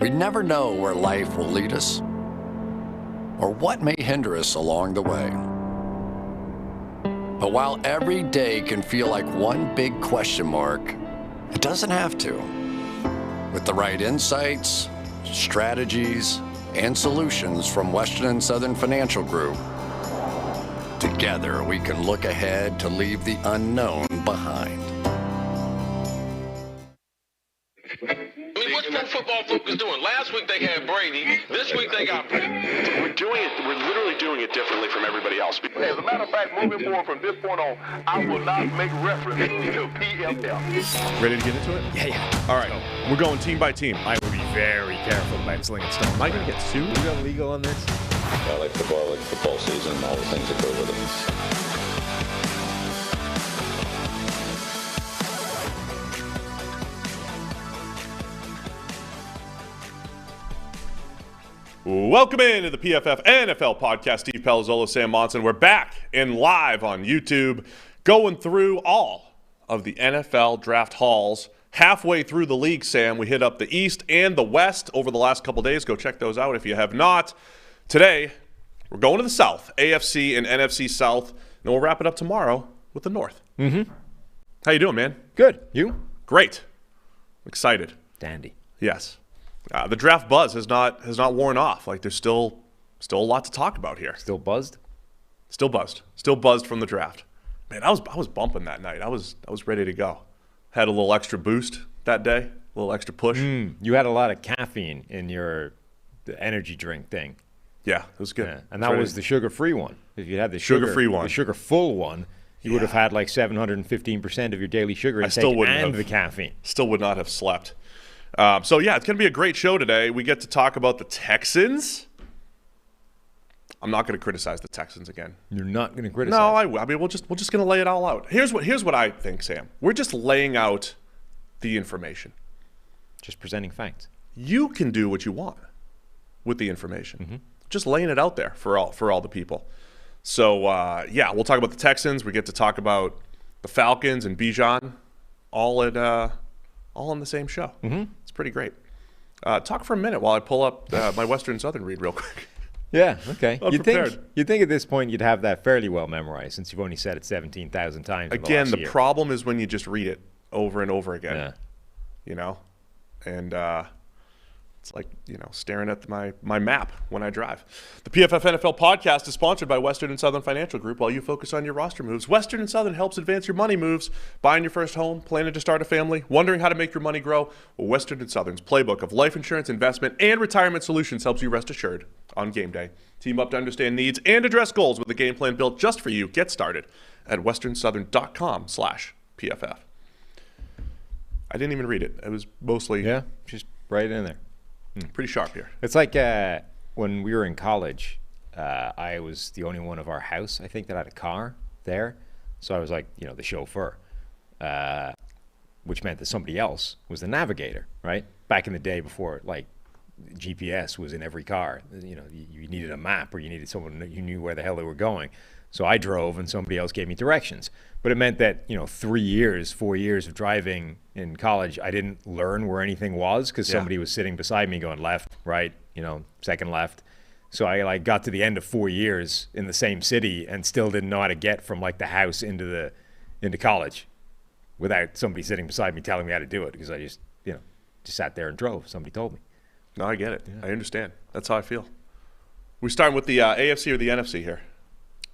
We never know where life will lead us or what may hinder us along the way. But while every day can feel like one big question mark, it doesn't have to. With the right insights, strategies, and solutions from Western and Southern Financial Group, together we can look ahead to leave the unknown behind. What's Pro Football Focus doing? Last week they had Brady. This week they got Brady. We're literally doing it differently from everybody else. As a matter of fact, moving forward from this point on, I will not make reference to PFF. Ready to get into it? Yeah. All right. We're going team by team. I would be very careful about slinging stuff. Am I going to get sued? Are we got legal on this? I like football season, all the things that go with it. Welcome into the PFF NFL podcast. Steve Palazzolo, Sam Monson. We're back and live on YouTube, going through all of the NFL draft hauls. Halfway through the league, Sam, we hit up the East and the West over the last couple days. Go check those out if you have not. Today, we're going to the South, AFC and NFC South, and we'll wrap it up tomorrow with the North. How you doing, man? Good. You? Great. Excited. Dandy. Yes. The draft buzz has not worn off. Like, there's still a lot to talk about here. Still buzzed? Still buzzed. Still buzzed from the draft. Man, I was bumping that night. I was ready to go. Had a little extra boost that day, a little extra push. You had a lot of caffeine in the energy drink thing. Yeah, it was good. Yeah. And that was the sugar-free one. If you had the sugar-free one, the sugar-full one, you would have had like 715% of your daily sugar intake and the caffeine. Still would not have slept. So, yeah, it's going to be a great show today. We get to talk about the Texans. I'm not going to criticize the Texans again. You're not going to criticize? No, I mean, we're just going to lay it all out. Here's what I think, Sam. We're just laying out the information. Just presenting facts. You can do what you want with the information. Just laying it out there for all the people. So, yeah, we'll talk about the Texans. We get to talk about the Falcons and Bijan all in the same show. It's pretty great. Talk for a minute while I pull up my Western Southern read real quick. Yeah, okay. You'd Unprepared. think at this point you'd have that fairly well memorized since you've only said it 17,000 times. Again, the year. problem is when you just read it over and over again. Yeah. You know? And it's like, staring at my map when I drive. The PFF NFL podcast is sponsored by Western and Southern Financial Group. While you focus on your roster moves, Western and Southern helps advance your money moves. Buying your first home, planning to start a family, wondering how to make your money grow? Well, Western and Southern's playbook of life insurance, investment, and retirement solutions helps you rest assured on game day. Team up to understand needs and address goals with a game plan built just for you. Get started at westernsouthern.com/PFF. I didn't even read it. It was mostly just right in there. Pretty sharp here. It's like when we were in college, I was the only one of our house, I think, that had a car there. So I was like, the chauffeur, which meant that somebody else was the navigator, right? Back in the day before, like, GPS was in every car. You needed a map or you needed someone who knew where the hell they were going. So I drove and somebody else gave me directions. But it meant that, 4 years of driving in college, I didn't learn where anything was because somebody was sitting beside me going left, right, second left. So I got to the end of 4 years in the same city and still didn't know how to get from like the house into college without somebody sitting beside me telling me how to do it because I just sat there and drove. Somebody told me. No, I get it. Yeah. I understand. That's how I feel. We starting with the AFC or the NFC here?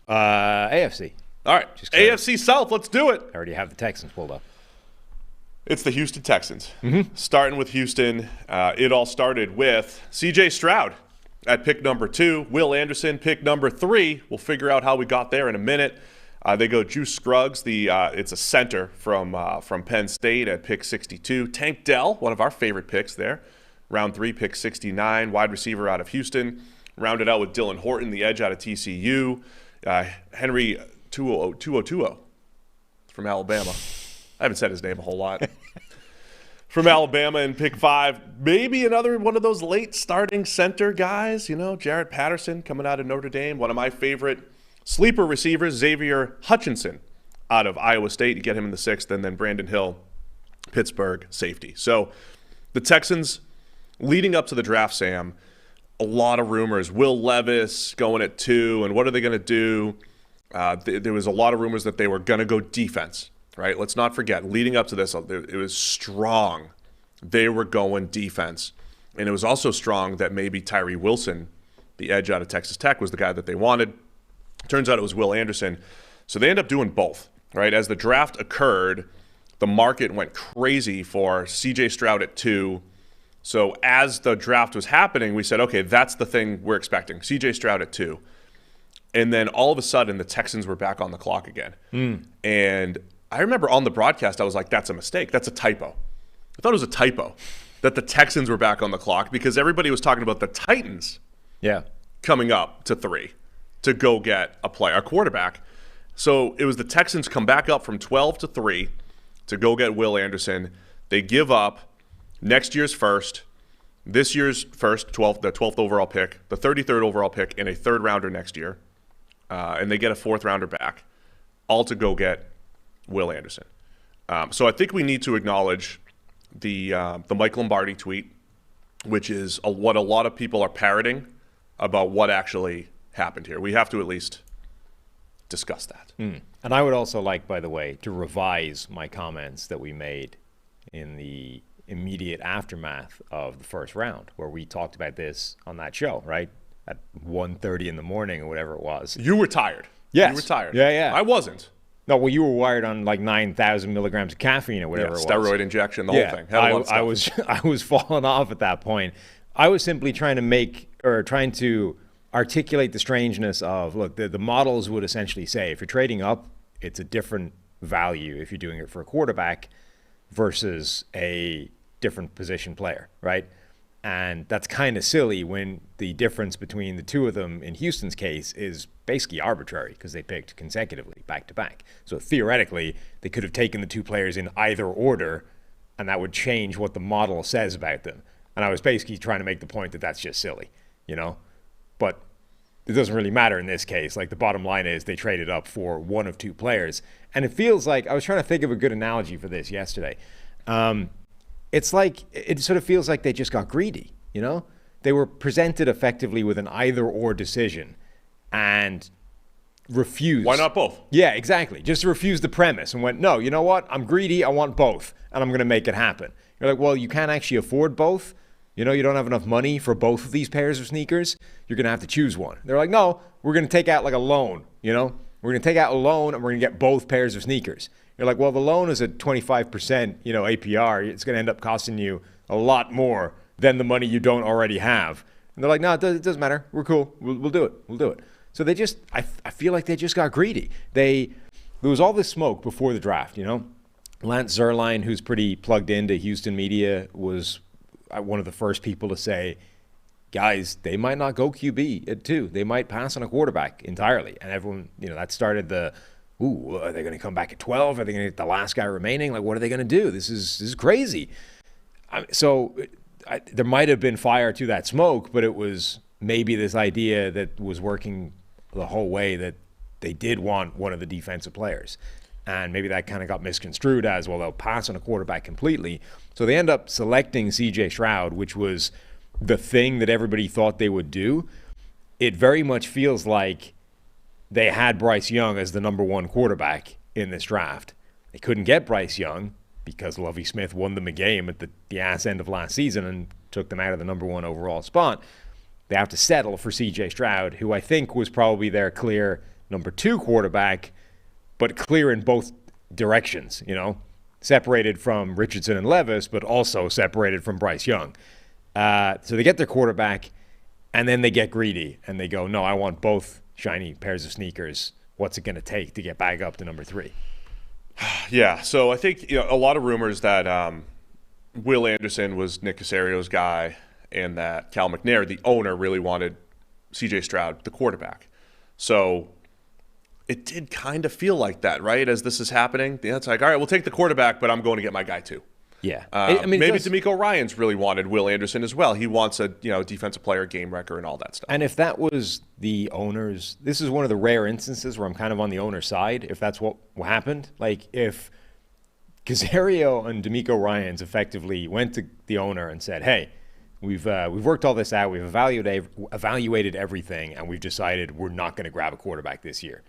AFC. All right. AFC South, let's do it. I already have the Texans pulled up. It's the Houston Texans. Starting with Houston, it all started with C.J. Stroud at pick number 2, Will Anderson pick number 3. We'll figure out how we got there in a minute. They go Juice Scruggs, it's a center from Penn State at pick 62. Tank Dell, one of our favorite picks there, round 3, pick 69, wide receiver out of Houston. Rounded out with Dylan Horton, the edge out of TCU. Henry 2020 from Alabama. I haven't said his name a whole lot. From Alabama in pick 5. Maybe another one of those late starting center guys. Jarrett Patterson coming out of Notre Dame. One of my favorite sleeper receivers, Xavier Hutchinson out of Iowa State. You get him in the 6th. And then Brandon Hill, Pittsburgh safety. So the Texans leading up to the draft, Sam, a lot of rumors. Will Levis going at 2, and what are they going to do? There was a lot of rumors that they were going to go defense, right? Let's not forget, leading up to this, it was strong. They were going defense. And it was also strong that maybe Tyree Wilson, the edge out of Texas Tech, was the guy that they wanted. Turns out it was Will Anderson. So they end up doing both, right? As the draft occurred, the market went crazy for C.J. Stroud at 2. So as the draft was happening, we said, okay, that's the thing we're expecting, C.J. Stroud at 2. And then all of a sudden, the Texans were back on the clock again. And I remember on the broadcast, I was like, that's a mistake. That's a typo. I thought it was a typo that the Texans were back on the clock because everybody was talking about the Titans coming up to 3 to go get a quarterback. So it was the Texans come back up from 12 to 3 to go get Will Anderson. They give up next year's first, this year's first, the 12th overall pick, the 33rd overall pick, and a 3rd rounder next year. And they get a 4th rounder back, all to go get Will Anderson. So I think we need to acknowledge the Mike Lombardi tweet, which is what a lot of people are parroting about what actually happened here. We have to at least discuss that. And I would also like, by the way, to revise my comments that we made in the immediate aftermath of the first round, where we talked about this on that show, right? At 1:30 in the morning or whatever it was. You were tired. Yes. You were tired. Yeah. I wasn't. No, well, you were wired on like 9,000 milligrams of caffeine or whatever it was. Steroid injection, the whole thing. I was falling off at that point. I was simply trying to articulate the strangeness of, look, the models would essentially say if you're trading up, it's a different value if you're doing it for a quarterback versus a different position player, right? And that's kind of silly when the difference between the two of them in Houston's case is basically arbitrary because they picked consecutively back to back. So theoretically, they could have taken the two players in either order and that would change what the model says about them. And I was basically trying to make the point that that's just silly, But it doesn't really matter in this case. Like, the bottom line is they traded up for one of two players. And it feels like, I was trying to think of a good analogy for this yesterday. It's like, it sort of feels like they just got greedy, They were presented effectively with an either-or decision and refused. Why not both? Yeah, exactly. Just refused the premise and went, no, you know what? I'm greedy. I want both, and I'm going to make it happen. You're like, well, you can't actually afford both. You don't have enough money for both of these pairs of sneakers. You're going to have to choose one. They're like, no, we're going to take out like a loan, We're going to take out a loan and we're going to get both pairs of sneakers. You're like, well, the loan is at 25%, APR. It's going to end up costing you a lot more than the money you don't already have. And they're like, no, it doesn't matter. We're cool. We'll do it. We'll do it. So they just, I feel like they just got greedy. There was all this smoke before the draft, Lance Zierlein, who's pretty plugged into Houston media, was one of the first people to say, guys, they might not go QB at 2. They might pass on a quarterback entirely. And everyone, that started the, are they going to come back at 12? Are they going to get the last guy remaining? Like, what are they going to do? This is crazy. There might have been fire to that smoke, but it was maybe this idea that was working the whole way that they did want one of the defensive players. And maybe that kind of got misconstrued as, well, they'll pass on a quarterback completely. So they end up selecting C.J. Stroud, which was the thing that everybody thought they would do. It very much feels like they had Bryce Young as the number 1 quarterback in this draft. They couldn't get Bryce Young because Lovie Smith won them a game at the ass end of last season and took them out of the number 1 overall spot. They have to settle for C.J. Stroud, who I think was probably their clear number 2 quarterback, but clear in both directions, separated from Richardson and Levis, but also separated from Bryce Young. So they get their quarterback, and then they get greedy, and they go, no, I want both shiny pairs of sneakers. What's it going to take to get back up to number 3? Yeah, so I think a lot of rumors that Will Anderson was Nick Casario's guy and that Cal McNair, the owner, really wanted C.J. Stroud, the quarterback. So it did kind of feel like that, right? As this is happening, it's like, all right, we'll take the quarterback, but I'm going to get my guy too. Yeah. Maybe D'Amico Ryans really wanted Will Anderson as well. He wants a defensive player, game wrecker, and all that stuff. And if that was the owners, this is one of the rare instances where I'm kind of on the owner's side, if that's what happened. Like, if Casario and D'Amico Ryans effectively went to the owner and said, hey, We've worked all this out. We've evaluated everything, and we've decided we're not going to grab a quarterback this year.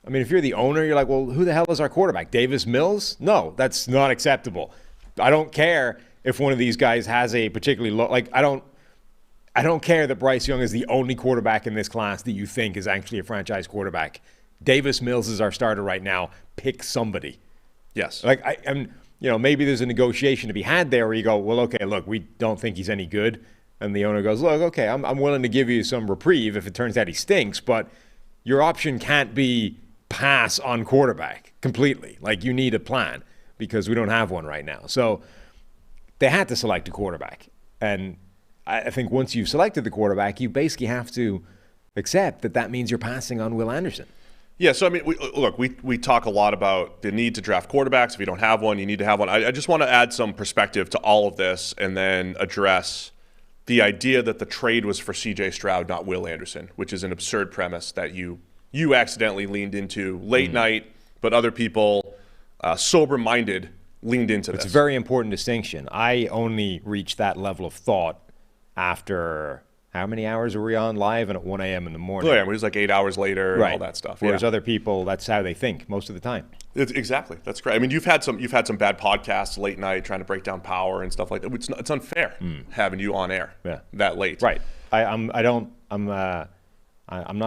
I mean, if you're the owner, you're like, well, who the hell is our quarterback? Davis Mills? No, that's not acceptable. I don't care if one of these guys has a particularly low, like, I don't care that Bryce Young is the only quarterback in this class that you think is actually a franchise quarterback. Davis Mills is our starter right now. Pick somebody. Yes. Like, maybe there's a negotiation to be had there where you go, well, okay, look, we don't think he's any good. And the owner goes, look, okay, I'm willing to give you some reprieve if it turns out he stinks, but your option can't be pass on quarterback completely. Like, you need a plan because we don't have one right now. So they had to select a quarterback. And I think once you've selected the quarterback, you basically have to accept that means you're passing on Will Anderson. Yeah, so I mean, we talk a lot about the need to draft quarterbacks. If you don't have one, you need to have one. I just want to add some perspective to all of this and then address the idea that the trade was for C.J. Stroud, not Will Anderson, which is an absurd premise that you accidentally leaned into late night, but other people, sober-minded, leaned into this. It's a very important distinction. I only reached that level of thought after how many hours were we on live and at 1 a.m. in the morning? Oh, yeah, it was like 8 hours later and all that stuff. Whereas other people, that's how they think most of the time. Exactly. That's great. I mean, you've had some bad podcasts late night trying to break down power and stuff like that. It's unfair having you on air that late. Right. I'm not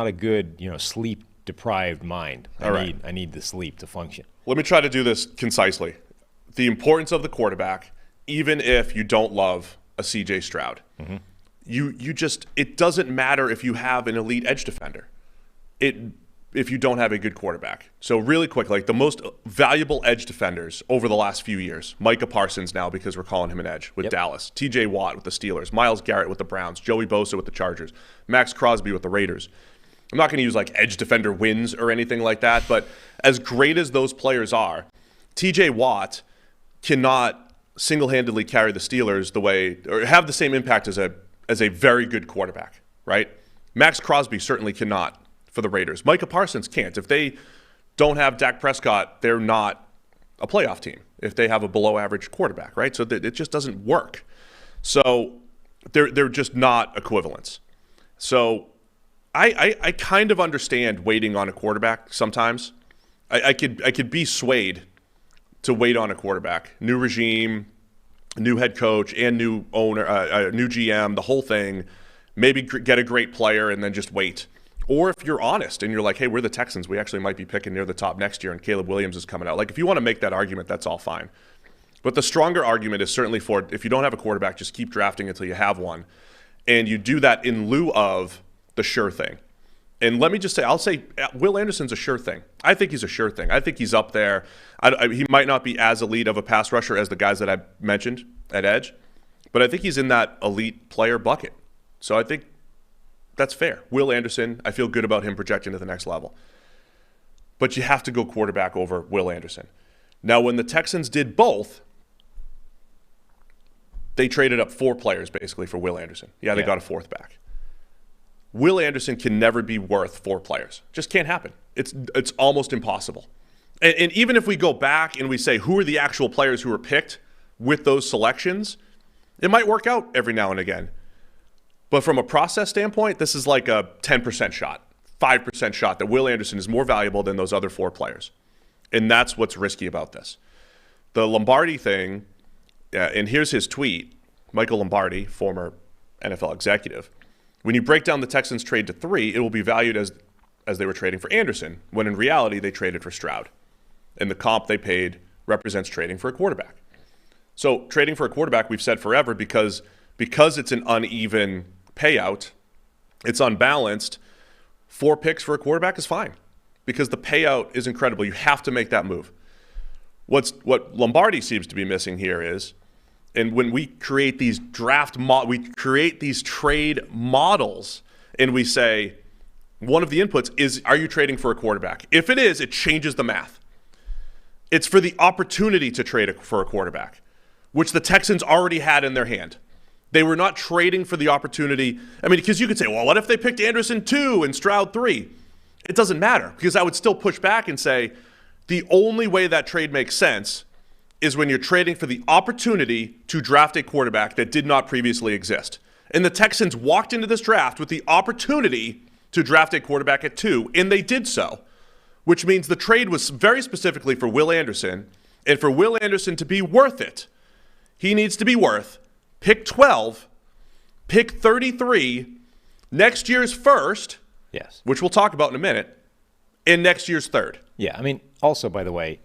a good, sleep deprived mind. I need the sleep to function. Let me try to do this concisely. The importance of the quarterback, even if you don't love a CJ Stroud, it doesn't matter if you have an elite edge defender. If you don't have a good quarterback. So really quick, like the most valuable edge defenders over the last few years, Micah Parsons now because we're calling him an edge with Dallas, TJ Watt with the Steelers, Myles Garrett with the Browns, Joey Bosa with the Chargers, Max Crosby with the Raiders. I'm not going to use like edge defender wins or anything like that, but as great as those players are, TJ Watt cannot single-handedly carry the Steelers the way or have the same impact as a very good quarterback, right? Max Crosby certainly cannot for the Raiders. Micah Parsons can't. If they don't have Dak Prescott, they're not a playoff team if they have a below-average quarterback, right? So it just doesn't work. So they're just not equivalents. So I kind of understand waiting on a quarterback sometimes. I could be swayed to wait on a quarterback. New regime, new head coach, and new owner, new GM, the whole thing. Maybe get a great player and then just wait. Or if you're honest and you're like, hey, we're the Texans, we actually might be picking near the top next year and Caleb Williams is coming out. Like if you want to make that argument, that's all fine. But the stronger argument is certainly for if you don't have a quarterback, just keep drafting until you have one. And you do that in lieu of the sure thing. And let me just say, I'll say Will Anderson's a sure thing. I think he's a sure thing. I think he's up there. He might not be as elite of a pass rusher as the guys that I mentioned at edge, but I think he's in that elite player bucket. So I think that's fair. Will Anderson, I feel good about him projecting to the next level. But you have to go quarterback over Will Anderson. Now, when the Texans did both, they traded up 4 players basically for Will Anderson. Yeah, they got a 4th back. Will Anderson can never be worth 4 players. Just can't happen. It's almost impossible. And even if we go back and we say who are the actual players who were picked with those selections, it might work out every now and again. But from a process standpoint, this is like a 10% shot, 5% shot that Will Anderson is more valuable than those other 4 players. And that's what's risky about this. The Lombardi thing, and here's his tweet, Michael Lombardi, former NFL executive. When you break down the Texans trade to 3, it will be valued as they were trading for Anderson, when in reality they traded for Stroud. And the comp they paid represents trading for a quarterback. So trading for a quarterback, we've said forever, because it's an uneven payout, it's unbalanced, 4 picks for a quarterback is fine because the payout is incredible. You have to make that move. What Lombardi seems to be missing here is, and when we create these we create these trade models and we say, one of the inputs is, are you trading for a quarterback? If it is, it changes the math. It's for the opportunity to trade for a quarterback, which the Texans already had in their hand. They were not trading for the opportunity. I mean, because you could say, well, what if they picked Anderson 2 and Stroud 3? It doesn't matter, because I would still push back and say the only way that trade makes sense is when you're trading for the opportunity to draft a quarterback that did not previously exist. And the Texans walked into this draft with the opportunity to draft a quarterback at 2, and they did so, which means the trade was very specifically for Will Anderson, and for Will Anderson to be worth it, he needs to be worth pick 12, pick 33, next year's first, Yes. which we'll talk about in a minute, and next year's third. Yeah, I mean, also, by the way,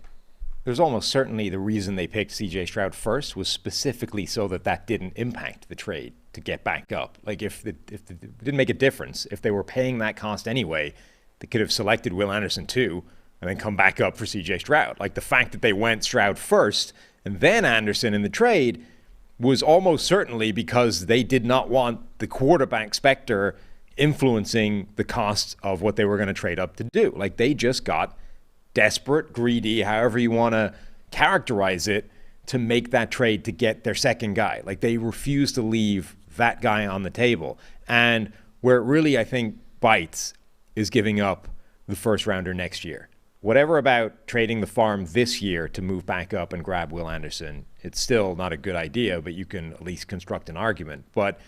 there's almost certainly the reason they picked C.J. Stroud first was specifically so that didn't impact the trade to get back up. Like, if it didn't make a difference, if they were paying that cost anyway, they could have selected Will Anderson too and then come back up for C.J. Stroud. Like, the fact that they went Stroud first and then Anderson in the trade was almost certainly because they did not want the quarterback specter influencing the costs of what they were going to trade up to do. Like, they just got desperate, greedy, however you want to characterize it, to make that trade to get their second guy. Like, they refused to leave that guy on the table. And where it really, I think, bites is giving up the first rounder next year. Whatever about trading the farm this year to move back up and grab Will Anderson, it's still not a good idea, but you can at least construct an argument. But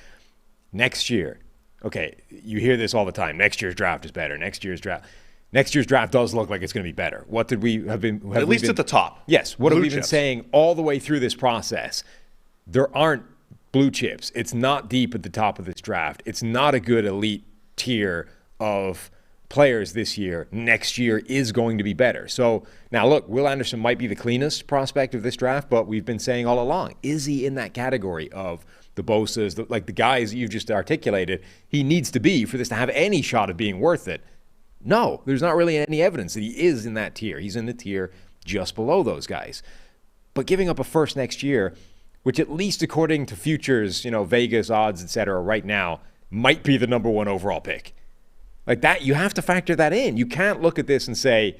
next year, okay, you hear this all the time. Next year's draft is better. Next year's draft does look like it's going to be better. What did we have been? At least at the top. Yes. What have Blue we been chips. saying all the way through this process? There aren't blue chips. It's not deep at the top of this draft. It's not a good elite tier of players this year. Next year is going to be better. So now look, Will Anderson might be the cleanest prospect of this draft, but we've been saying all along, is he in that category of the Bosas, the guys you've just articulated? He needs to be for this to have any shot of being worth it. No, there's not really any evidence that he is in that tier. He's in the tier just below those guys. But giving up a first next year, which at least according to futures, Vegas odds, et cetera, right now, might be the number 1 overall pick. Like that, you have to factor that in. You can't look at this and say,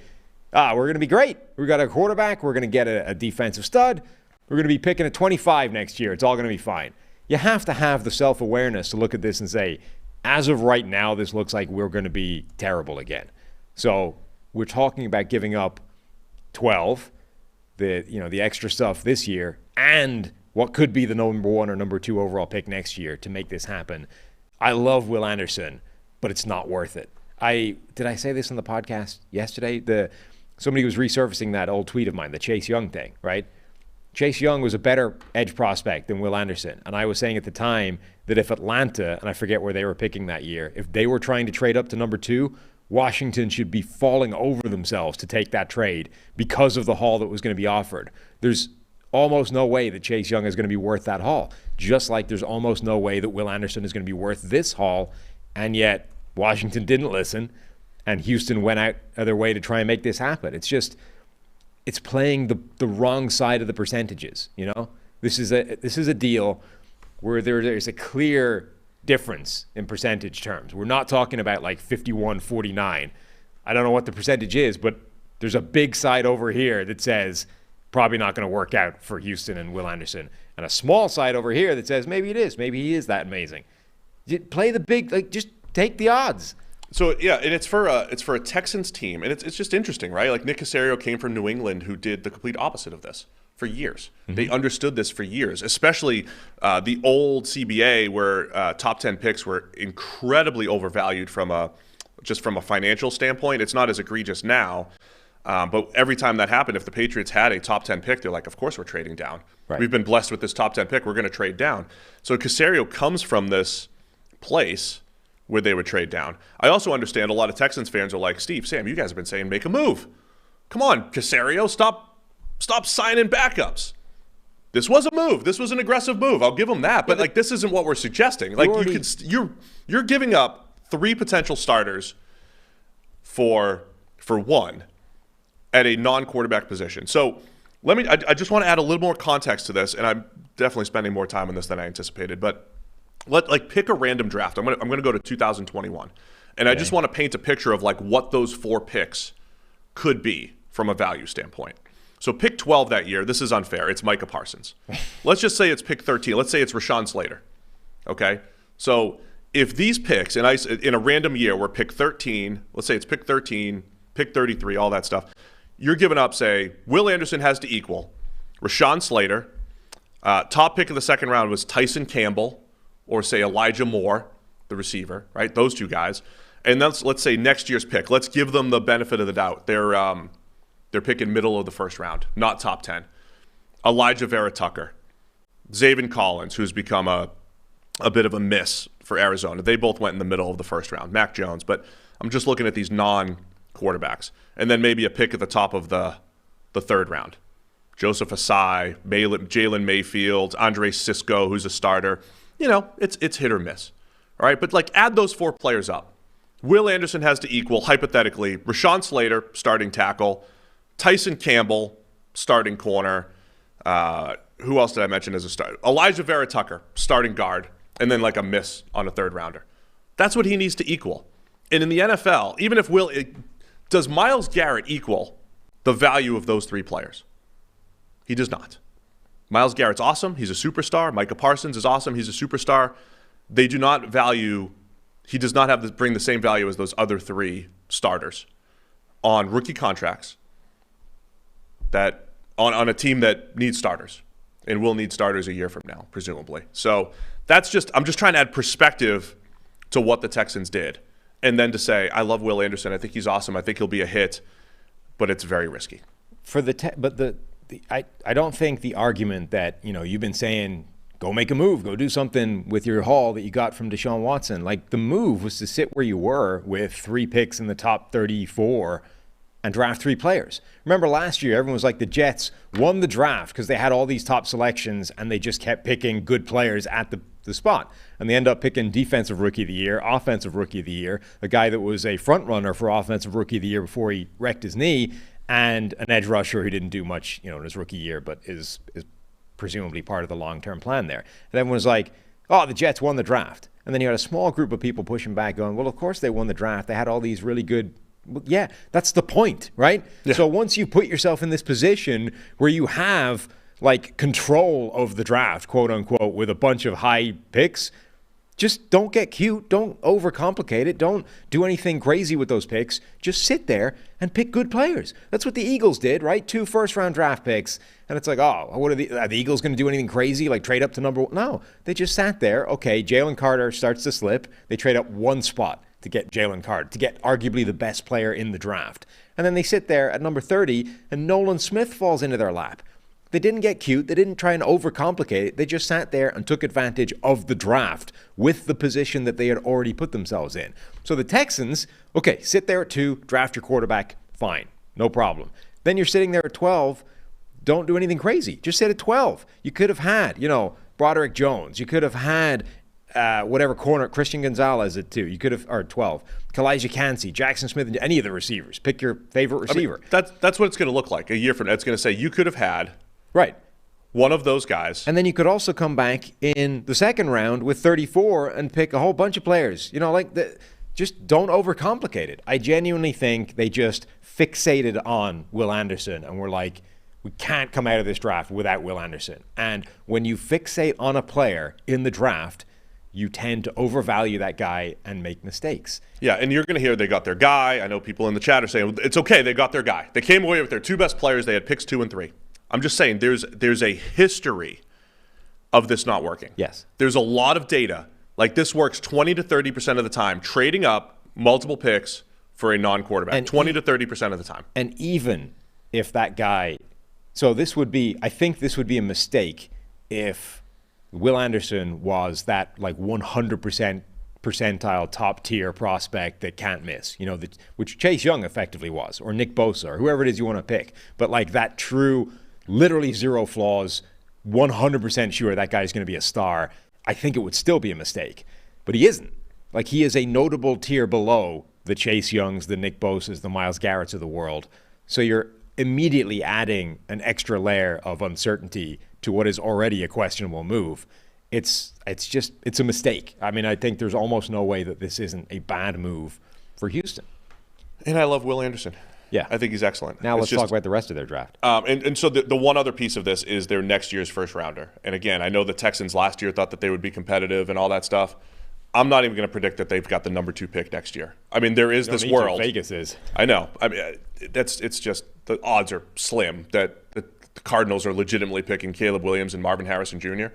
we're going to be great. We got a quarterback. We're going to get a defensive stud. We're going to be picking at 25 next year. It's all going to be fine. You have to have the self-awareness to look at this and say, as of right now, this looks like we're going to be terrible again. So we're talking about giving up 12, the extra stuff this year, and what could be the number 1 or number 2 overall pick next year to make this happen. I love Will Anderson, but it's not worth it. Did I say this on the podcast yesterday? Somebody was resurfacing that old tweet of mine, the Chase Young thing, right? Chase Young was a better edge prospect than Will Anderson. And I was saying at the time that if Atlanta, and I forget where they were picking that year, if they were trying to trade up to number 2, Washington should be falling over themselves to take that trade because of the haul that was going to be offered. There's almost no way that Chase Young is going to be worth that haul, just like there's almost no way that Will Anderson is going to be worth this haul. And yet Washington didn't listen, and Houston went out of their way to try and make this happen. It's playing the wrong side of the percentages. This is a deal where there's a clear difference in percentage terms. We're not talking about like 51-49. I don't know what the percentage is, but there's a big side over here that says probably not going to work out for Houston and Will Anderson, and a small side over here that says maybe it is. Maybe he is that amazing. Play the big, just take the odds. So yeah, and it's for a Texans team, and it's just interesting, right? Like Nick Caserio came from New England, who did the complete opposite of this for years. Mm-hmm. They understood this for years, especially the old CBA, where top 10 picks were incredibly overvalued from a financial standpoint. It's not as egregious now, but every time that happened, if the Patriots had a top 10 pick, they're like, of course we're trading down. Right. We've been blessed with this top 10 pick. We're going to trade down. So Caserio comes from this place where they would trade down. I also understand a lot of Texans fans are like, Steve, Sam, you guys have been saying make a move. Come on, Caserio, stop signing backups. This was a move. This was an aggressive move. I'll give them that. But this isn't what we're suggesting. Like you're giving up 3 potential starters for 1 at a non-quarterback position. So I just want to add a little more context to this, and I'm definitely spending more time on this than I anticipated, but pick a random draft. I'm gonna go to 2021, and okay. I just want to paint a picture of what those 4 picks could be from a value standpoint. So pick 12 that year. This is unfair. It's Micah Parsons. Let's just say it's pick 13. Let's say it's Rashawn Slater. Okay. So if these picks in a random year were pick 13, let's say it's pick 13, pick 33, all that stuff, you're giving up, say, Will Anderson has to equal Rashawn Slater. Top pick of the second round was Tyson Campbell or, say, Elijah Moore, the receiver, right? Those two guys. And then let's say next year's pick. Let's give them the benefit of the doubt. They're picking middle of the first round, not top 10. Elijah Vera Tucker. Zaven Collins, who's become a bit of a miss for Arizona. They both went in the middle of the first round. Mac Jones. But I'm just looking at these non-quarterbacks. And then maybe a pick at the top of the third round. Joseph Asai, Jalen Mayfield, Andre Sisco, who's a starter. You know, it's hit or miss. All right, but add those 4 players up. Will Anderson has to equal, hypothetically, Rashawn Slater, starting tackle, Tyson Campbell, starting corner. Who else did I mention as a starter? Elijah Vera Tucker, starting guard, and then a miss on a third rounder. That's what he needs to equal. And in the NFL, even if does Myles Garrett equal the value of those 3 players? He does not. Myles Garrett's awesome. He's a superstar. Micah Parsons is awesome. He's a superstar. They do not value, he does not bring the same value as those other 3 starters on rookie contracts that on a team that needs starters and will need starters a year from now, presumably. So I'm just trying to add perspective to what the Texans did. And then to say, I love Will Anderson. I think he's awesome. I think he'll be a hit, but it's very risky. I don't think the argument that, you've been saying, go make a move, go do something with your haul that you got from Deshaun Watson. The move was to sit where you were with 3 picks in the top 34 and draft 3 players. Remember last year, everyone was like, the Jets won the draft because they had all these top selections and they just kept picking good players at the spot. And they end up picking defensive rookie of the year, offensive rookie of the year, a guy that was a front runner for offensive rookie of the year before he wrecked his knee, and an edge rusher who didn't do much, in his rookie year, but is presumably part of the long-term plan there. And everyone was like, oh, the Jets won the draft. And then you had a small group of people pushing back going, well, of course they won the draft. They had all these really good. Well, yeah, that's the point, right? Yeah. So once you put yourself in this position where you have control of the draft, quote unquote, with a bunch of high picks, just don't get cute. Don't overcomplicate it. Don't do anything crazy with those picks. Just sit there and pick good players. That's what the Eagles did, right? 2 first-round draft picks. And it's are the Eagles going to do anything crazy, trade up to number 1? No, they just sat there. Okay, Jalen Carter starts to slip. They trade up 1 spot to get Jalen Carter, to get arguably the best player in the draft. And then they sit there at number 30, and Nolan Smith falls into their lap. They didn't get cute. They didn't try and overcomplicate it. They just sat there and took advantage of the draft with the position that they had already put themselves in. So the Texans, okay, sit there at 2, draft your quarterback, fine, no problem. Then you're sitting there at 12, don't do anything crazy. Just sit at 12. You could have had, Broderick Jones. You could have had whatever corner, Christian Gonzalez at 2. You could have, or 12. Kalijah Kancey, Jackson Smith, any of the receivers. Pick your favorite receiver. That's what it's going to look like a year from now. It's going to say you could have had right one of those guys. And then you could also come back in the second round with 34 and pick a whole bunch of players. Just don't overcomplicate it. I genuinely think they just fixated on Will Anderson and were like, we can't come out of this draft without Will Anderson. And when you fixate on a player in the draft, you tend to overvalue that guy and make mistakes. Yeah, and you're going to hear they got their guy. I know people in the chat are saying, it's okay, they got their guy. They came away with their 2 best players. They had picks 2 and 3. I'm just saying there's a history of this not working. Yes. There's a lot of data. This works 20 to 30% of the time, trading up multiple picks for a non-quarterback. And 20 to 30% of the time. And even if that guy, I think this would be a mistake if Will Anderson was that 100% percentile top tier prospect that can't miss, which Chase Young effectively was, or Nick Bosa, or whoever it is you want to pick. But that true, literally 0 flaws, 100% sure that guy's going to be a star, I think it would still be a mistake. But he isn't. He is a notable tier below the Chase Youngs, the Nick Bosas, the Myles Garretts of the world. So you're immediately adding an extra layer of uncertainty to what is already a questionable move. It's a mistake. I think there's almost no way that this isn't a bad move for Houston. And I love Will Anderson. Yeah. I think he's excellent. Now let's talk about the rest of their draft. And so the one other piece of this is their next year's first rounder. And again, I know the Texans last year thought that they would be competitive and all that stuff. I'm not even going to predict that they've got the number 2 pick next year. There is this world. Vegas is. I know. It's just the odds are slim that the the Cardinals are legitimately picking Caleb Williams and Marvin Harrison Jr.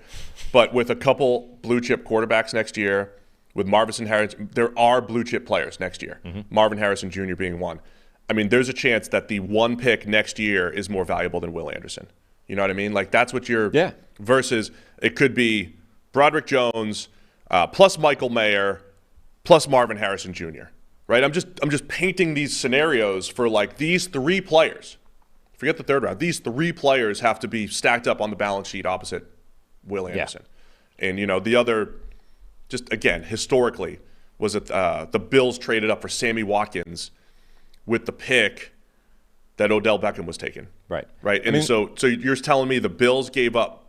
But with a couple blue chip quarterbacks next year, with Marvin Harrison, there are blue chip players next year. Marvin Harrison Jr. being one. I mean, there's a chance that the one pick next year is more valuable than Will Anderson. You know what I mean? Like, that's what you're versus it could be Broderick Jones plus Michael Mayer plus Marvin Harrison Jr. Right? I'm just painting these scenarios for like these three players. Forget the third round. These three players have to be stacked up on the balance sheet opposite Will Anderson. And, you know, the other, just again, historically, was it the Bills traded up for Sammy Watkins with the pick that Odell Beckham was taken. Right. And I mean, so you're telling me the Bills gave up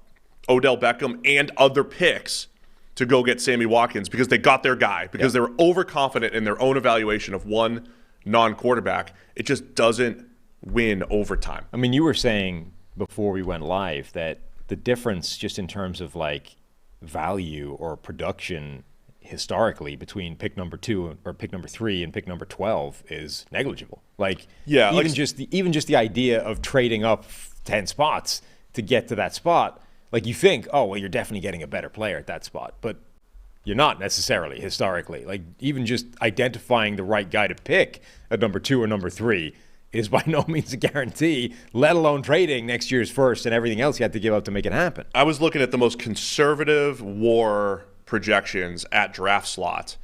Odell Beckham and other picks to go get Sammy Watkins because they got their guy, because they were overconfident in their own evaluation of one non-quarterback. It just doesn't win over time. I mean, you were saying before we went live that the difference just in terms of like value or production historically between pick number 2 or pick number 3 and pick number 12 is negligible. Like, even just the idea of trading up 10 spots to get to that spot, like you think, oh, well, you're definitely getting a better player at that spot, but you're not necessarily historically. Like, even just identifying the right guy to pick at number 2 or number 3 is by no means a guarantee, let alone trading next year's first and everything else you had to give up to make it happen. I was looking at the most conservative WAR projections at draft slot,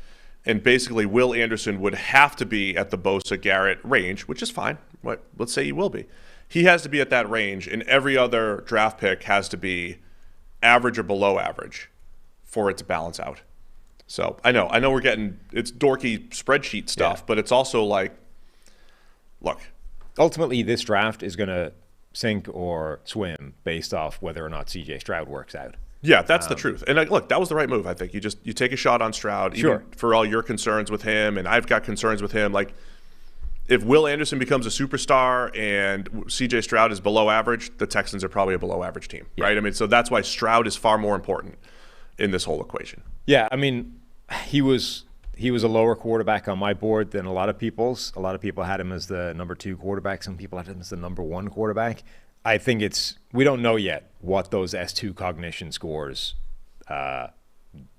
and basically Will Anderson would have to be at the Bosa Garrett range, which is fine. Let's say he will be. He has to be at that range, and every other draft pick has to be average or below average for it to balance out. So I know we're getting, it's dorky spreadsheet stuff, but it's also like, look, ultimately, this draft is going to sink or swim based off whether or not C.J. Stroud works out. Yeah, that's the truth. And look, that was the right move, I think. You take a shot on Stroud, even for all your concerns with him, and I've got concerns with him. Like, if Will Anderson becomes a superstar and C.J. Stroud is below average, the Texans are probably a below average team, right? I mean, so that's why Stroud is far more important in this whole equation. Yeah, I mean, he was a lower quarterback on my board than a lot of people's. A lot of people had him as the number 2 quarterback. Some people had him as the number 1 quarterback. I think we don't know yet what those S2 cognition scores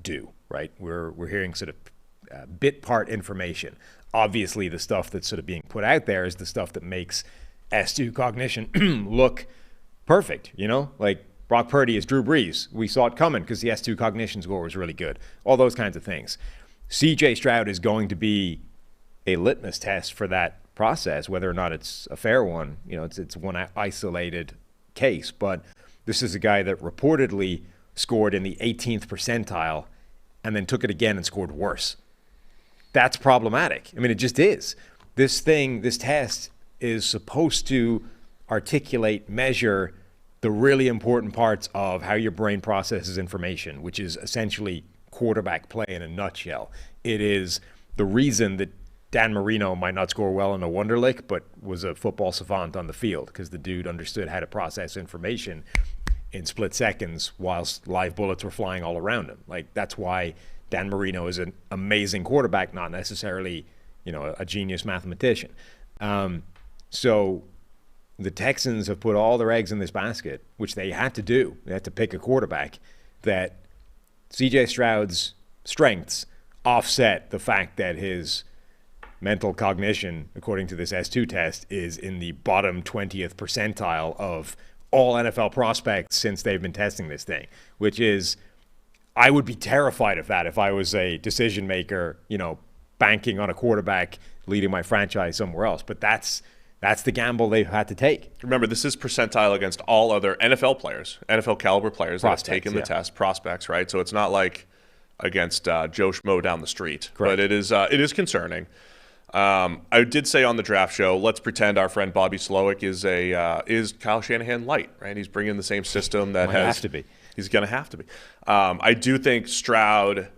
do, right? We're hearing sort of bit part information. Obviously, the stuff that's sort of being put out there is the stuff that makes S2 cognition look perfect, you know? Like, Brock Purdy is Drew Brees. We saw it coming because the S2 cognition score was really good. All those kinds of things. C.J. Stroud is going to be a litmus test for that process, whether or not it's a fair one. You know, it's one isolated case, but this is a guy that reportedly scored in the 18th percentile and then took it again and scored worse. That's problematic. I mean, it just is. This test is supposed to articulate, measure the really important parts of how your brain processes information, which is essentially quarterback play in a nutshell. It is the reason that Dan Marino might not score well in a Wonderlic, but was a football savant on the field because the dude understood how to process information in split seconds whilst live bullets were flying all around him. Like, that's why Dan Marino is an amazing quarterback, not necessarily, you know, a genius mathematician. So the Texans have put all their eggs in this basket, which they had to do. They had to pick a quarterback that C.J. Stroud's strengths offset the fact that his mental cognition, according to this S2 test, is in the bottom 20th percentile of all NFL prospects since they've been testing this thing, which is, I would be terrified of that if I was a decision maker, you know, banking on a quarterback leading my franchise somewhere else. But that's the gamble they've had to take. Remember, this is percentile against all other NFL players, NFL caliber players that have taken the test, prospects, right? So it's not like against Joe Schmo down the street. Correct. But it is concerning. I did say on the draft show, let's pretend our friend Bobby Slowick is Kyle Shanahan light, right? He's bringing the same system that has to be. He's going to have to be. I do think Stroud.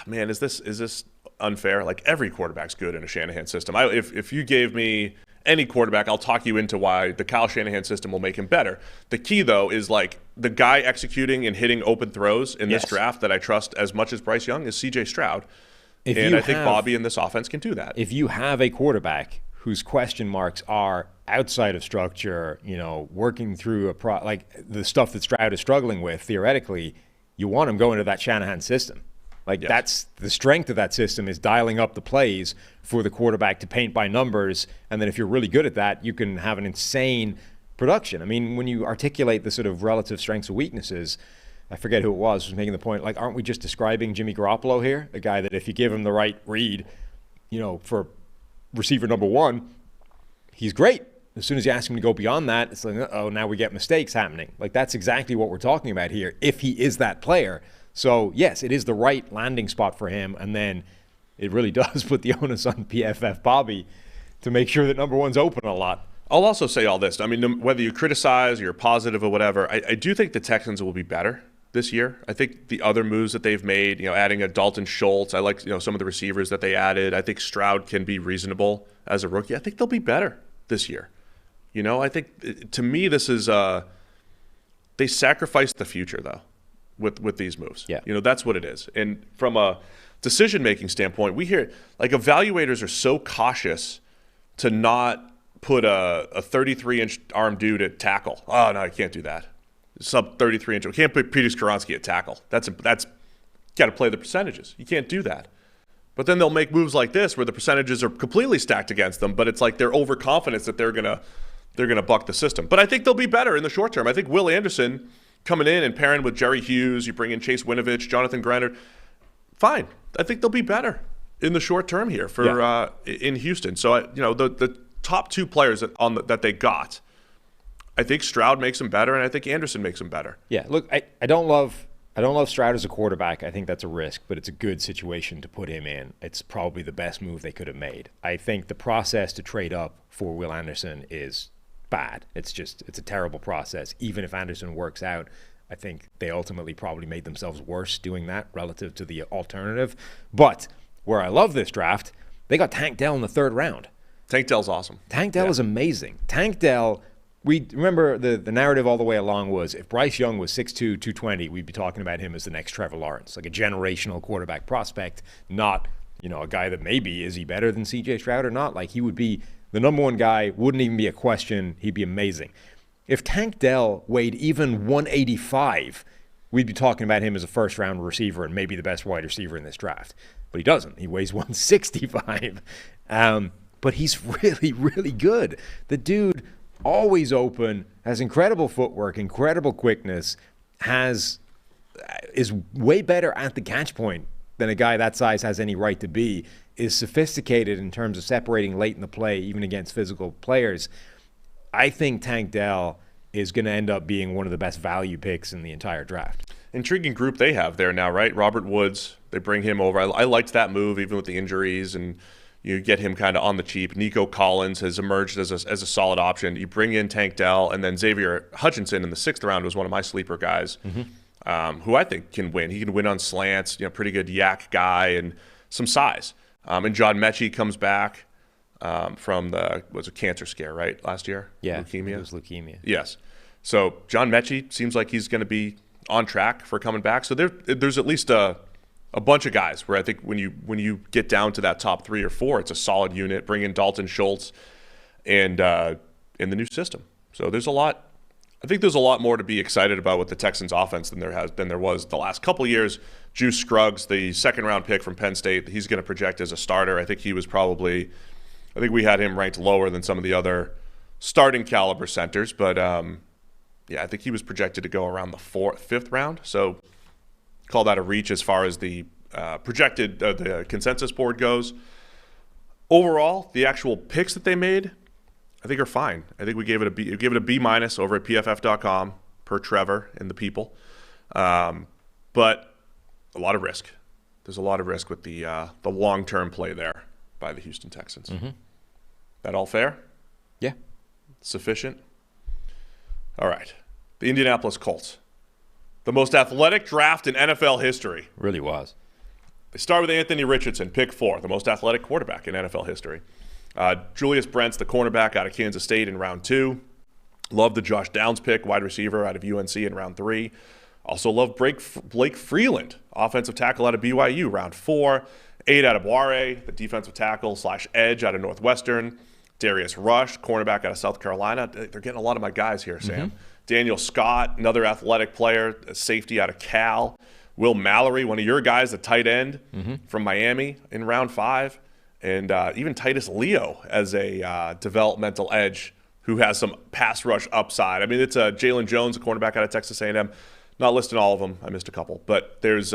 Man, is this unfair? Like, every quarterback's good in a Shanahan system. If you gave me any quarterback, I'll talk you into why the Kyle Shanahan system will make him better. The key, though, is like the guy executing and hitting open throws in this draft that I trust as much as Bryce Young is C.J. Stroud. And I think Bobby in this offense can do that. If you have a quarterback whose question marks are outside of structure, working through like the stuff that Stroud is struggling with, theoretically, you want him going to that Shanahan system. Like, yes. That's the strength of that system, is dialing up the plays for the quarterback to paint by numbers. And then if you're really good at that, you can have an insane production. I mean, when you articulate the sort of relative strengths and weaknesses, I forget who it was making the point, like, aren't we just describing Jimmy Garoppolo here? A guy that if you give him the right read, for receiver number one, he's great. As soon as you ask him to go beyond that, it's like, oh, now we get mistakes happening. Like, that's exactly what we're talking about here, if he is that player. So, yes, it is the right landing spot for him, and then it really does put the onus on PFF Bobby to make sure that number one's open a lot. I'll also say all this. I mean, whether you criticize or you're positive or whatever, I do think the Texans will be better this year. I think the other moves that they've made, adding a Dalton Schultz, I like some of the receivers that they added. I think Stroud can be reasonable as a rookie. I think they'll be better this year. I think, to me, this is they sacrificed the future, though, with these moves. Yeah. That's what it is. And from a decision-making standpoint, we hear, like, evaluators are so cautious to not put a 33-inch arm dude at tackle. Oh, no, I can't do that. Sub 33-inch. We can't put Peter Skoronski at tackle. That's got to play the percentages. You can't do that. But then they'll make moves like this where the percentages are completely stacked against them, but it's like they're overconfident that they're gonna buck the system. But I think they'll be better in the short term. I think Will Anderson coming in and pairing with Jerry Hughes, you bring in Chase Winovich, Jonathan Griner, fine. I think they'll be better in the short term here for in Houston. So the top two players that they got, I think Stroud makes them better, and I think Anderson makes them better. Yeah, look, I don't love Stroud as a quarterback. I think that's a risk, but it's a good situation to put him in. It's probably the best move they could have made. I think the process to trade up for Will Anderson is bad. It's a terrible process. Even if Anderson works out, I think they ultimately probably made themselves worse doing that relative to the alternative. But where I love this draft, they got Tank Dell in the third round. Tank Dell's awesome. Tank Dell is amazing. Tank Dell, we remember the narrative all the way along was if Bryce Young was 6'2", 220, we'd be talking about him as the next Trevor Lawrence, like a generational quarterback prospect, not a guy that maybe is he better than C.J. Stroud or not. Like, he would be the number one guy, wouldn't even be a question. He'd be amazing. If Tank Dell weighed even 185, we'd be talking about him as a first-round receiver and maybe the best wide receiver in this draft. But he doesn't. He weighs 165. But he's really, really good. The dude, always open, has incredible footwork, incredible quickness, is way better at the catch point than a guy that size has any right to be, is sophisticated in terms of separating late in the play, even against physical players. I think Tank Dell is going to end up being one of the best value picks in the entire draft. Intriguing group they have there now, right? Robert Woods, they bring him over. I liked that move, even with the injuries, and you get him kind of on the cheap. Nico Collins has emerged as a solid option. You bring in Tank Dell, and then Xavier Hutchinson in the 6th round was one of my sleeper guys, who I think can win. He can win on slants, pretty good yak guy and some size. And John Mechie comes back from was a cancer scare, right, last year? Yeah, leukemia. It was leukemia. Yes. So John Mechie seems like he's going to be on track for coming back. So there's at least a bunch of guys where I think when you get down to that top 3 or 4, it's a solid unit. Bring in Dalton Schultz and in the new system. So there's a lot. I think there's a lot more to be excited about with the Texans offense than there was the last couple of years. Juice Scruggs, the 2nd-round pick from Penn State, he's going to project as a starter. I think we had him ranked lower than some of the other starting caliber centers, but I think he was projected to go around the 5th round. So call that a reach as far as the projected the consensus board goes. Overall, the actual picks that they made, I think are fine. I think we gave it a B. We gave it a B- over at PFF.com per Trevor and the people, but a lot of risk. There's a lot of risk with the long-term play there by the Houston Texans. That all fair? Yeah. Sufficient? All right. The Indianapolis Colts. The most athletic draft in NFL history. Really was. They start with Anthony Richardson, pick 4, the most athletic quarterback in NFL history. Julius Brents, the cornerback out of Kansas State in round 2. Love the Josh Downs pick, wide receiver out of UNC in round 3. Also love Blake Freeland, offensive tackle out of BYU, round 4. 8 out of Boire, the defensive tackle / edge out of Northwestern. Darius Rush, cornerback out of South Carolina. They're getting a lot of my guys here, Sam. Daniel Scott, another athletic player, a safety out of Cal. Will Mallory, one of your guys, the tight end from Miami in round 5. And even Titus Leo as a developmental edge who has some pass rush upside. I mean, it's Jalen Jones, a cornerback out of Texas A&M. Not listing all of them. I missed a couple. But there's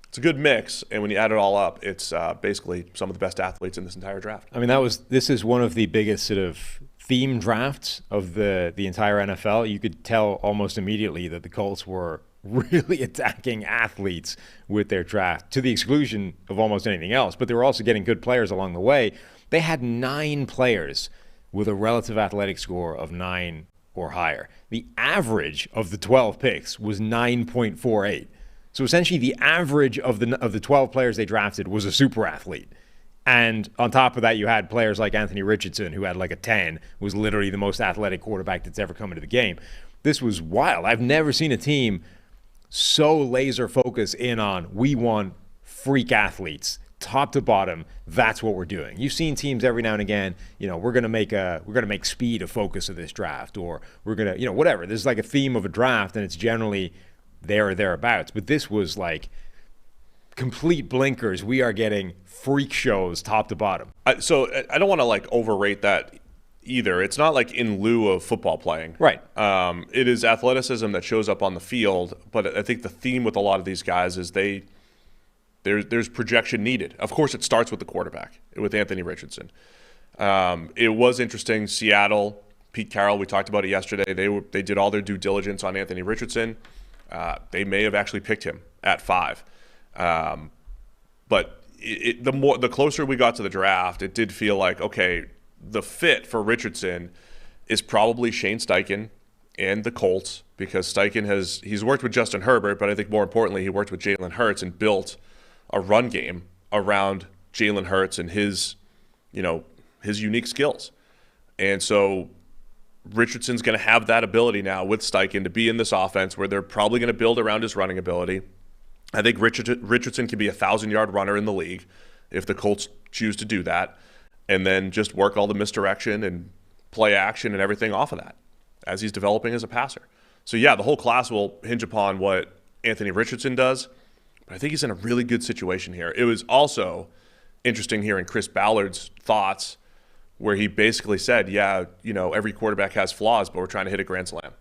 it's a good mix, and when you add it all up, it's basically some of the best athletes in this entire draft. I mean, this is one of the biggest sort of theme drafts of the entire NFL. You could tell almost immediately that the Colts were really attacking athletes with their draft to the exclusion of almost anything else, but they were also getting good players along the way. They had 9 players with a relative athletic score of 9 or higher. The average of the 12 picks was 9.48. So essentially the average of the 12 players they drafted was a super athlete. And on top of that, you had players like Anthony Richardson, who had like a 10, was literally the most athletic quarterback that's ever come into the game. This was wild. I've never seen a team so laser focused in on, we want freak athletes, top to bottom. That's what we're doing. You've seen teams every now and again, we're going to make speed a focus of this draft, or we're going to, whatever. There's like a theme of a draft, and it's generally there or thereabouts. But this was like complete blinkers. We are getting freak shows top to bottom. So I don't want to like overrate that either. It's not like in lieu of football playing. Right. It is athleticism that shows up on the field, but I think the theme with a lot of these guys is there's projection needed. Of course, it starts with the quarterback, with Anthony Richardson. It was interesting, Seattle, Pete Carroll, we talked about it yesterday. They did all their due diligence on Anthony Richardson. They may have actually picked him at 5. But the closer we got to the draft, it did feel like, okay, the fit for Richardson is probably Shane Steichen and the Colts, because Steichen he's worked with Justin Herbert, but I think more importantly, he worked with Jalen Hurts and built a run game around Jalen Hurts and his unique skills. And so Richardson's going to have that ability now with Steichen to be in this offense where they're probably going to build around his running ability. I think Richardson can be a 1,000-yard runner in the league if the Colts choose to do that, and then just work all the misdirection and play action and everything off of that as he's developing as a passer. So, yeah, the whole class will hinge upon what Anthony Richardson does, but I think he's in a really good situation here. It was also interesting hearing Chris Ballard's thoughts, where he basically said, every quarterback has flaws, but we're trying to hit a grand slam,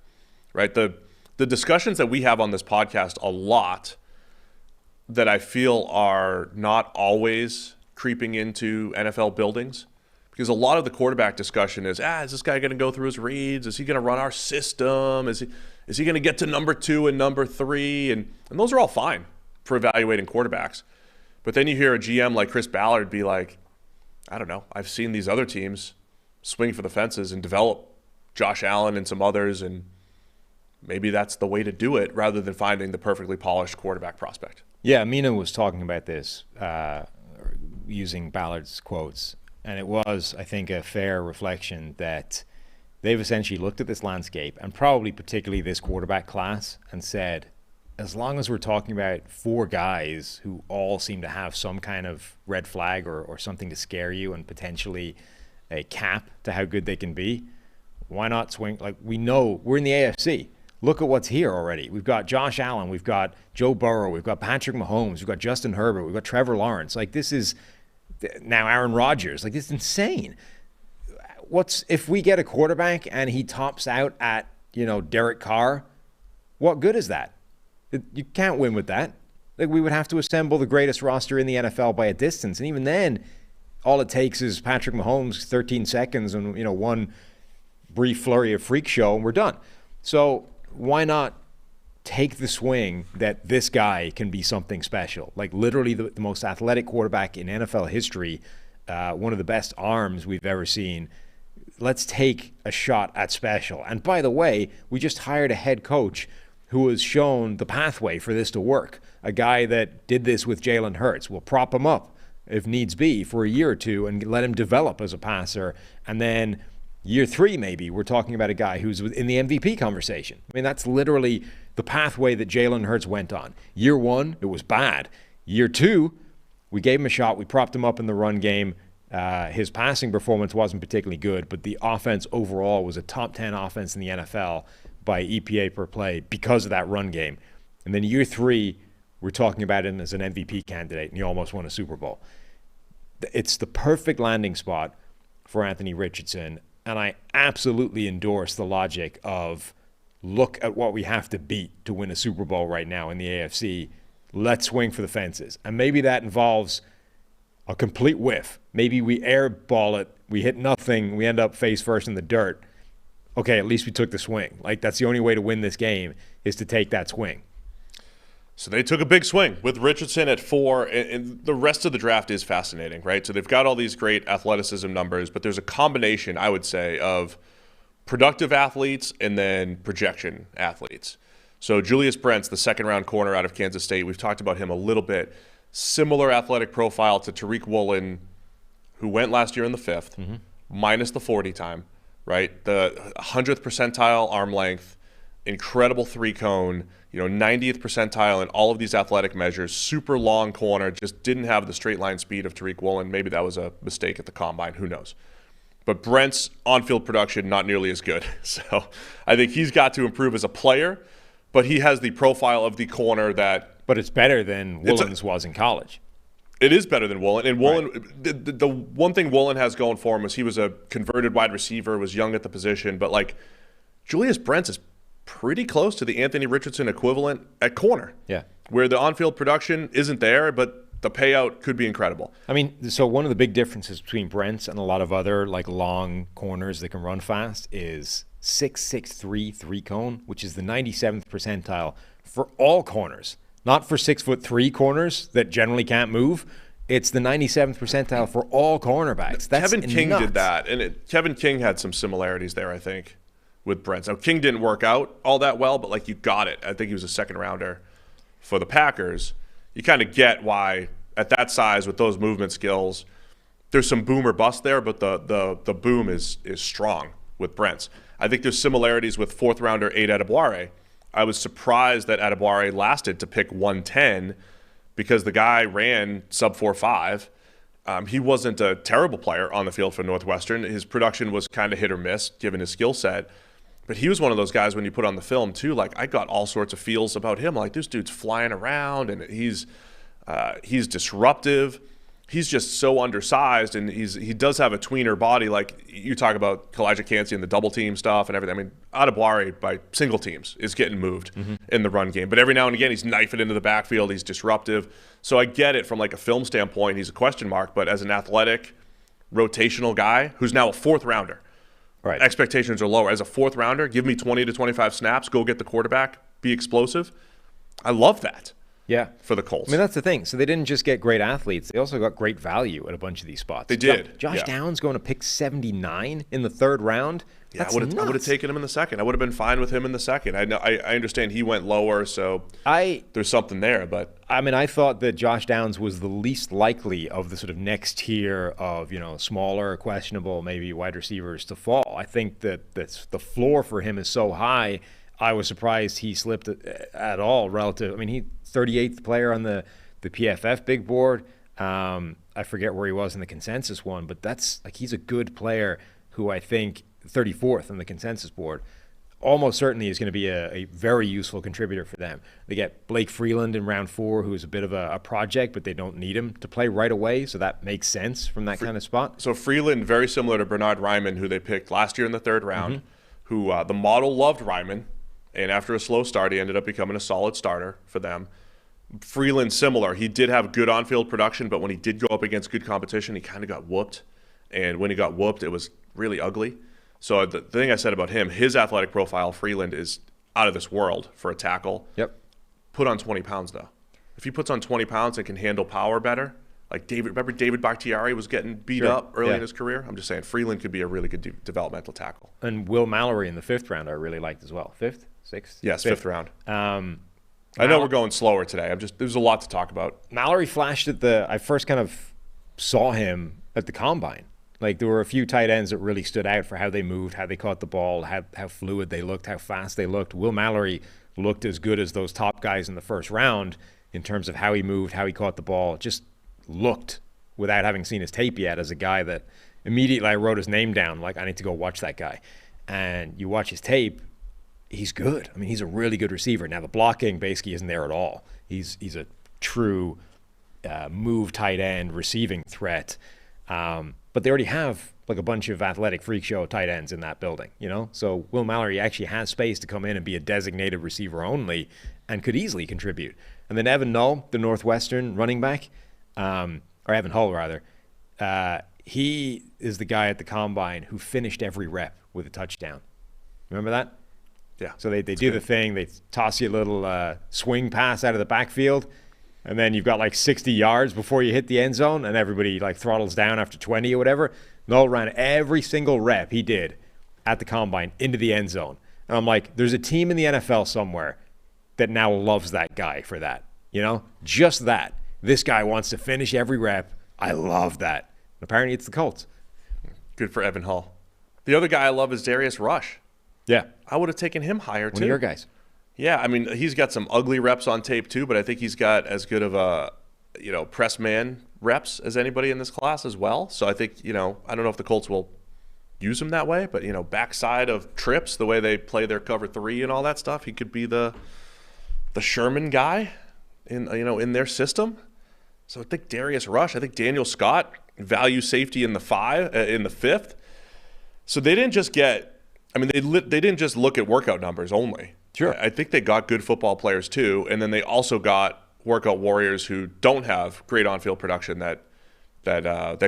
right? The discussions that we have on this podcast a lot that I feel are not always creeping into NFL buildings, because a lot of the quarterback discussion is, is this guy going to go through his reads? Is he going to run our system? Is he going to get to number 2 and number 3? And those are all fine for evaluating quarterbacks. But then you hear a GM like Chris Ballard be like, I don't know, I've seen these other teams swing for the fences and develop Josh Allen and some others, and maybe that's the way to do it rather than finding the perfectly polished quarterback prospect. Yeah, Mina was talking about this using Ballard's quotes, and it was, I think, a fair reflection that they've essentially looked at this landscape, and probably particularly this quarterback class, and said, as long as we're talking about 4 guys who all seem to have some kind of red flag or something to scare you and potentially a cap to how good they can be, why not swing? Like, we know we're in the AFC. Look at what's here already. We've got Josh Allen. We've got Joe Burrow. We've got Patrick Mahomes. We've got Justin Herbert. We've got Trevor Lawrence. Like, this is now Aaron Rodgers. Like, this is insane. If we get a quarterback and he tops out at, Derek Carr, what good is that? You can't win with that. Like, we would have to assemble the greatest roster in the NFL by a distance. And even then, all it takes is Patrick Mahomes, 13 seconds and, one brief flurry of freak show, and we're done. So why not take the swing that this guy can be something special? Like, literally the most athletic quarterback in NFL history, one of the best arms we've ever seen. Let's take a shot at special. And by the way, we just hired a head coach who has shown the pathway for this to work. A guy that did this with Jalen Hurts. We'll prop him up if needs be for a year or two and let him develop as a passer. And then year 3, maybe, we're talking about a guy who's in the MVP conversation. I mean, that's literally the pathway that Jalen Hurts went on. Year 1, it was bad. Year 2, we gave him a shot. We propped him up in the run game. His passing performance wasn't particularly good, but the offense overall was a top 10 offense in the NFL by EPA per play because of that run game. And then year 3, we're talking about him as an MVP candidate, and he almost won a Super Bowl. It's the perfect landing spot for Anthony Richardson, and I absolutely endorse the logic of look at what we have to beat to win a Super Bowl right now in the AFC. Let's swing for the fences. And maybe that involves a complete whiff. Maybe we airball it, we hit nothing, we end up face first in the dirt. Okay, at least we took the swing. Like, that's the only way to win this game is to take that swing. So they took a big swing with Richardson at 4, and the rest of the draft is fascinating, right? So they've got all these great athleticism numbers, but there's a combination, I would say, of productive athletes and then projection athletes. So Julius Brents, the second-round corner out of Kansas State, we've talked about him a little bit. Similar athletic profile to Tariq Woolen, who went last year in the 5th, minus the 40 time, right? The 100th percentile arm length, incredible 3-cone, 90th percentile in all of these athletic measures, super long corner, just didn't have the straight line speed of Tariq Woolen. Maybe that was a mistake at the combine, who knows. But Brent's on-field production, not nearly as good. So I think he's got to improve as a player, but he has the profile of the corner that... But it's better than Woolen's was in college. It is better than Woolen. And Woolen, right. the one thing Woolen has going for him was he was a converted wide receiver, was young at the position, but like Julius Brents is pretty close to the Anthony Richardson equivalent at corner. Yeah. Where the on-field production isn't there, but the payout could be incredible. I mean, so one of the big differences between Brents and a lot of other like long corners that can run fast is 6'6", 3-cone, which is the 97th percentile for all corners. Not for 6'3" corners that generally can't move. It's the 97th percentile for all cornerbacks. That's Kevin King nuts. did that, and Kevin King had some similarities there, I think, with Brent. Now, King didn't work out all that well, but like you got it. I think he was a second rounder for the Packers. You kind of get why at that size with those movement skills, there's some boom or bust there, but the boom is strong with Brent. I think there's similarities with fourth rounder Aid Adebawore. I was surprised that Adebawore lasted to pick 110 because the guy ran sub 4.5. He wasn't a terrible player on the field for Northwestern. His production was kind of hit or miss given his skill set. But he was one of those guys when you put on the film too, like I got all sorts of feels about him. Like this dude's flying around and he's disruptive. He's just so undersized, and he does have a tweener body. Like you talk about Kalijah Kancey and the double team stuff and everything. I mean, Adebawore by single teams is getting moved in the run game. But every now and again, he's knifing into the backfield. He's disruptive. So I get it from like a film standpoint. He's a question mark. But as an athletic, rotational guy who's now a fourth rounder, right? Expectations are lower. As a fourth rounder, give me 20 to 25 snaps. Go get the quarterback. Be explosive. I love that. Yeah. For the Colts. I mean, that's the thing. So they didn't just get great athletes. They also got great value at a bunch of these spots. They did. Josh Downs going to pick 79 in the third round. Yeah, that's I would have taken him in the second. I would have been fine with him in the second. I understand he went lower, so there's something there. But I mean, I thought that Josh Downs was the least likely of the sort of next tier of, smaller, questionable, maybe wide receivers to fall. I think that the floor for him is so high. I was surprised he slipped at all relative. I mean, he 38th player on the PFF big board. I forget where he was in the consensus one, but that's like he's a good player who I think 34th on the consensus board. Almost certainly is going to be a very useful contributor for them. They get Blake Freeland in round 4, who is a bit of a project, but they don't need him to play right away, so that makes sense from that kind of spot. So Freeland, very similar to Bernard Ryman, who they picked last year in the third round, who the model loved Ryman. And after a slow start, he ended up becoming a solid starter for them. Freeland, similar. He did have good on-field production, but when he did go up against good competition, he kind of got whooped. And when he got whooped, it was really ugly. So the thing I said about him, his athletic profile, Freeland, is out of this world for a tackle. Yep. Put on 20 pounds, though. If he puts on 20 pounds and can handle power better, like remember David Bakhtiari was getting beat up early in his career? I'm just saying Freeland could be a really good developmental tackle. And Will Mallory in the 5th round I really liked as well. 5th? 6th? Yes, 5th round. I know we're going slower today. There's a lot to talk about. Mallory flashed I first kind of saw him at the combine. Like there were a few tight ends that really stood out for how they moved, how they caught the ball, how fluid they looked, how fast they looked. Will Mallory looked as good as those top guys in the first round in terms of how he moved, how he caught the ball. Just looked without having seen his tape yet as a guy that immediately I wrote his name down, like, I need to go watch that guy. And you watch his tape, he's good. I mean, he's a really good receiver. Now, the blocking basically isn't there at all. He's a true move tight end receiving threat. But they already have like a bunch of athletic freak show tight ends in that building, you know? So Will Mallory actually has space to come in and be a designated receiver only and could easily contribute. And then Evan Null, the Northwestern running back, or Evan Hull rather, he is the guy at the combine who finished every rep with a touchdown. Remember that? Yeah. So they do the thing, they toss you a little swing pass out of the backfield, and then you've got like 60 yards before you hit the end zone, and everybody like throttles down after 20 or whatever. Noel ran every single rep he did at the combine into the end zone. And I'm like, there's a team in the NFL somewhere that now loves that guy for that. You know, just that. This guy wants to finish every rep. I love that. And apparently it's the Colts. Good for Evan Hull. The other guy I love is Darius Rush. Yeah. I would have taken him higher, too. One of your guys. Yeah, I mean, he's got some ugly reps on tape, too, but I think he's got as good of a, press man reps as anybody in this class as well. So I think, I don't know if the Colts will use him that way, but, backside of trips, the way they play their cover 3 and all that stuff, he could be the Sherman guy in their system. So I think Darius Rush, I think Daniel Scott, value safety in the 5th. So they didn't just they didn't just look at workout numbers only. Sure. I think they got good football players too, and then they also got workout warriors who don't have great on-field production that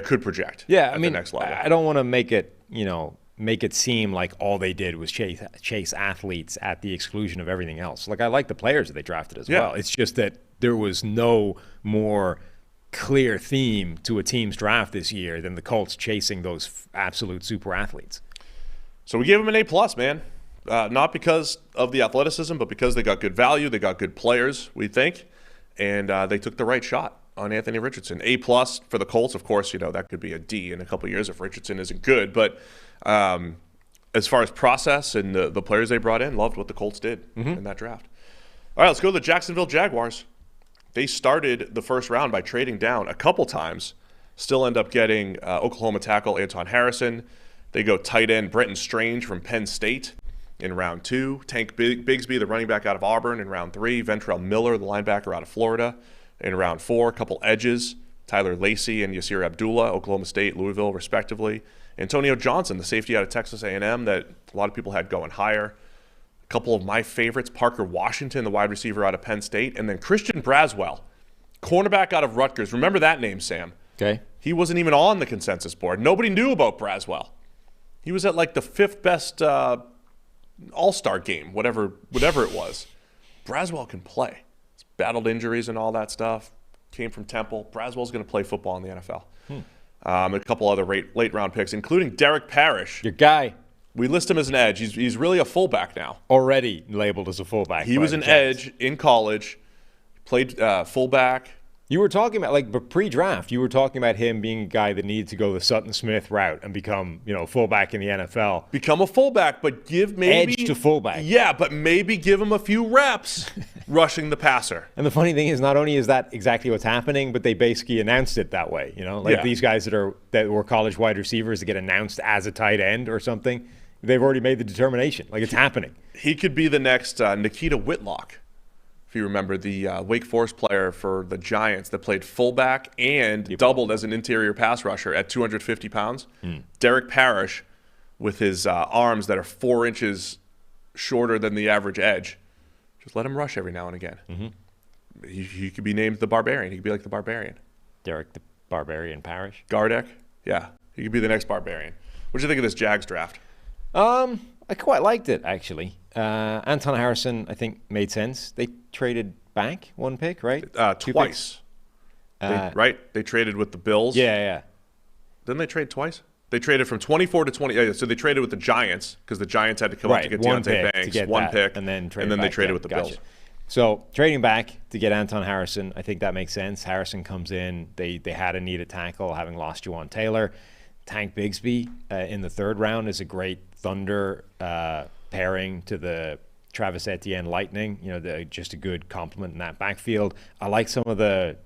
could project. Yeah, at the next level. I don't want to make it seem like all they did was chase athletes at the exclusion of everything else. Like, I like the players that they drafted as well. It's just that there was no more clear theme to a team's draft this year than the Colts chasing those absolute super athletes. So we gave them an A+, man. Not because of the athleticism, but because they got good value, they got good players, we think, and they took the right shot on Anthony Richardson. A+ for the Colts, of course, that could be a D in a couple of years if Richardson isn't good. But as far as process and the players they brought in, loved what the Colts did in that draft. All right, let's go to the Jacksonville Jaguars. They started the first round by trading down a couple times, still end up getting Oklahoma tackle Anton Harrison. They go tight end Brenton Strange from Penn State in round 2. Tank Bigsby, the running back out of Auburn, in round 3. Ventrell Miller, the linebacker out of Florida, in round 4. A couple edges, Tyler Lacey and Yasir Abdullah, Oklahoma State, Louisville, respectively. Antonio Johnson, the safety out of Texas A&M that a lot of people had going higher. A couple of my favorites, Parker Washington, the wide receiver out of Penn State, and then Christian Braswell, cornerback out of Rutgers. Remember that name, Sam? Okay. He wasn't even on the consensus board. Nobody knew about Braswell. He was at like the 5th best all-star game, whatever it was. Braswell can play. He's battled injuries and all that stuff. Came from Temple. Braswell's going to play football in the NFL. A couple other late round picks, including Derek Parrish. Your guy. We list him as an edge. He's really a fullback now. Already labeled as a fullback. He was an edge in college. Played fullback. You were talking about, but pre-draft, you were talking about him being a guy that needed to go the Sutton Smith route and become, fullback in the NFL. Become a fullback, but give maybe... Edge to fullback. Yeah, but maybe give him a few reps rushing the passer. And the funny thing is, not only is that exactly what's happening, but they basically announced it that way. These guys that were college wide receivers that get announced as a tight end or something, they've already made the determination. It's happening. He could be the next Nikita Whitlock. If you remember, the Wake Forest player for the Giants that played fullback and doubled as an interior pass rusher at 250 pounds. Derek Parrish, with his arms that are 4 inches shorter than the average edge. Just let him rush every now and again. He could be named the Barbarian. He could be like the Barbarian. Derek the Barbarian Parrish? Gardeck? Yeah. He could be the next Barbarian. What did you think of this Jags draft? I quite liked it, actually. Anton Harrison, I think, made sense. They traded back one pick, right? Twice. Right? They traded with the Bills. Yeah. Didn't they trade twice? They traded from 24 to 20. So they traded with the Giants because the Giants had to come up to get Deontay Banks. One pick. And then they traded with the Bills. So trading back to get Anton Harrison, I think that makes sense. Harrison comes in. They had a need at tackle, having lost Juwan Taylor. Tank Bigsby in the 3rd round is a great Thunder pairing to the Travis Etienne Lightning. Just a good complement in that backfield. I like some of the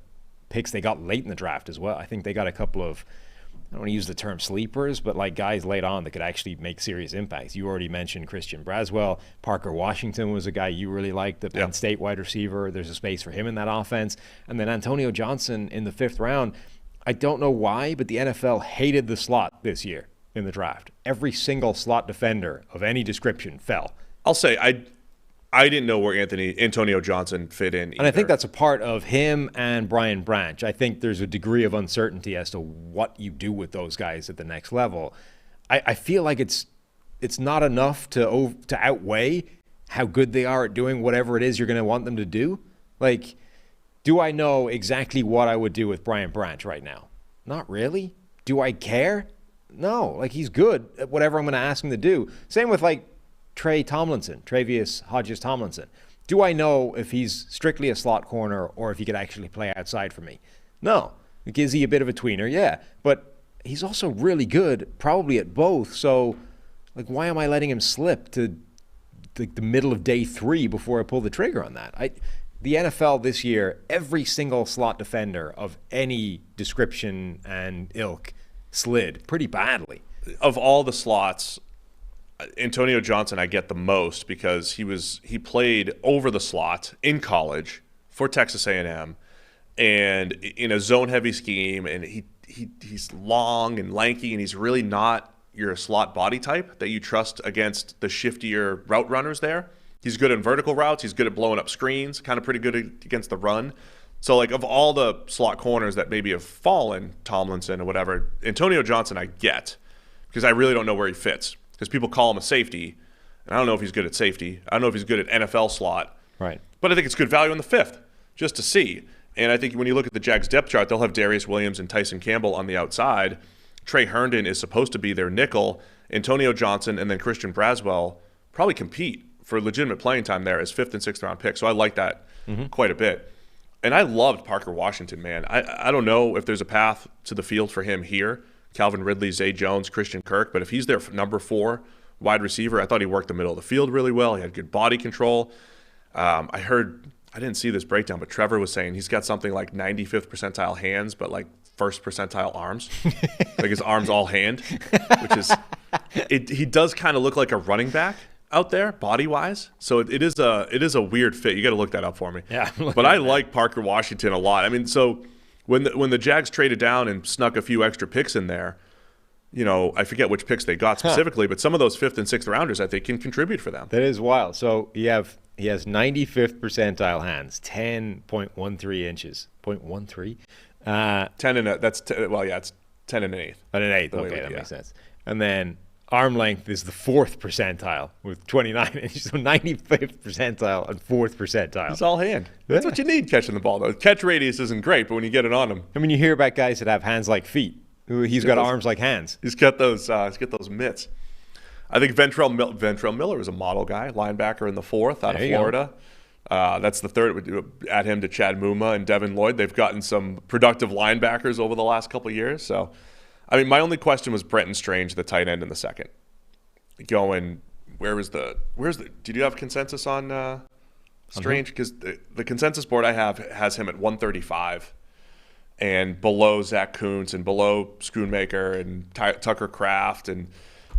picks they got late in the draft as well. I think they got a couple of, I don't want to use the term sleepers, but like guys late on that could actually make serious impacts. You already mentioned Christian Braswell. Parker Washington was a guy you really liked, the Penn State wide receiver. There's a space for him in that offense. And then Antonio Johnson in the 5th round. I don't know why, but the NFL hated the slot this year in the draft. Every single slot defender of any description fell. I'll say I didn't know where Antonio Johnson fit in either. And I think that's a part of him and Brian Branch. I think there's a degree of uncertainty as to what you do with those guys at the next level. I feel like it's not enough to outweigh how good they are at doing whatever it is you're going to want them to do. Like, do I know exactly what I would do with Brian Branch right now? Not really. Do I care? No. Like, he's good at whatever I'm going to ask him to do. Same with, like, Travius Hodges Tomlinson. Do I know if he's strictly a slot corner or if he could actually play outside for me? No. Is he a bit of a tweener? Yeah. But he's also really good, probably at both. So, like, why am I letting him slip to the middle of day 3 before I pull the trigger on that? The NFL this year, every single slot defender of any description and ilk slid pretty badly. Of all the slots, Antonio Johnson I get the most because he played over the slot in college for Texas A&M and in a zone-heavy scheme, and he's long and lanky, and he's really not your slot body type that you trust against the shiftier route runners there. He's good in vertical routes. He's good at blowing up screens, kind of pretty good against the run. So, like, of all the slot corners that maybe have fallen, Tomlinson or whatever, Antonio Johnson I get because I really don't know where he fits. Because people call him a safety, and I don't know if he's good at safety. I don't know if he's good at NFL slot. Right. But I think it's good value in the 5th, just to see. And I think when you look at the Jags depth chart, they'll have Darius Williams and Tyson Campbell on the outside. Trey Herndon is supposed to be their nickel. Antonio Johnson and then Christian Braswell probably compete for legitimate playing time there as 5th and 6th round picks. So I like that quite a bit. And I loved Parker Washington, man. I don't know if there's a path to the field for him here. Calvin Ridley, Zay Jones, Christian Kirk. But if he's their number 4 wide receiver, I thought he worked the middle of the field really well. He had good body control. I didn't see this breakdown, but Trevor was saying he's got something like 95th percentile hands, but like 1st percentile arms. Like his arms all hand, which is he does kind of look like a running back out there body-wise. So it is a weird fit. You got to look that up for me. Yeah. But I like Parker Washington a lot. I mean, so when the Jags traded down and snuck a few extra picks in there, you know, I forget which picks they got specifically, but some of those 5th and 6th rounders I think can contribute for them. That is wild. So he has 95th percentile hands, 10.13 inches. 0.13? 10 and it's 10 and an eighth. And an eighth. Okay, that makes sense. And then arm length is the 4th percentile with 29 inches. So 95th percentile and 4th percentile. It's all hand. That's what you need catching the ball, though. Catch radius isn't great, but when you get it on him. I mean, you hear about guys that have hands like feet. He's got arms like hands. He's got those mitts. I think Ventrell Miller is a model guy, linebacker in the 4th out of Florida. That's the 3rd. We add him to Chad Muma and Devin Lloyd. They've gotten some productive linebackers over the last couple of years. So, I mean, my only question was Brenton Strange, the tight end in the 2nd. Did you have consensus on Strange? Because the consensus board I have has him at 135 and below Zach Kuntz and below Schoonmaker and Tucker Kraft. And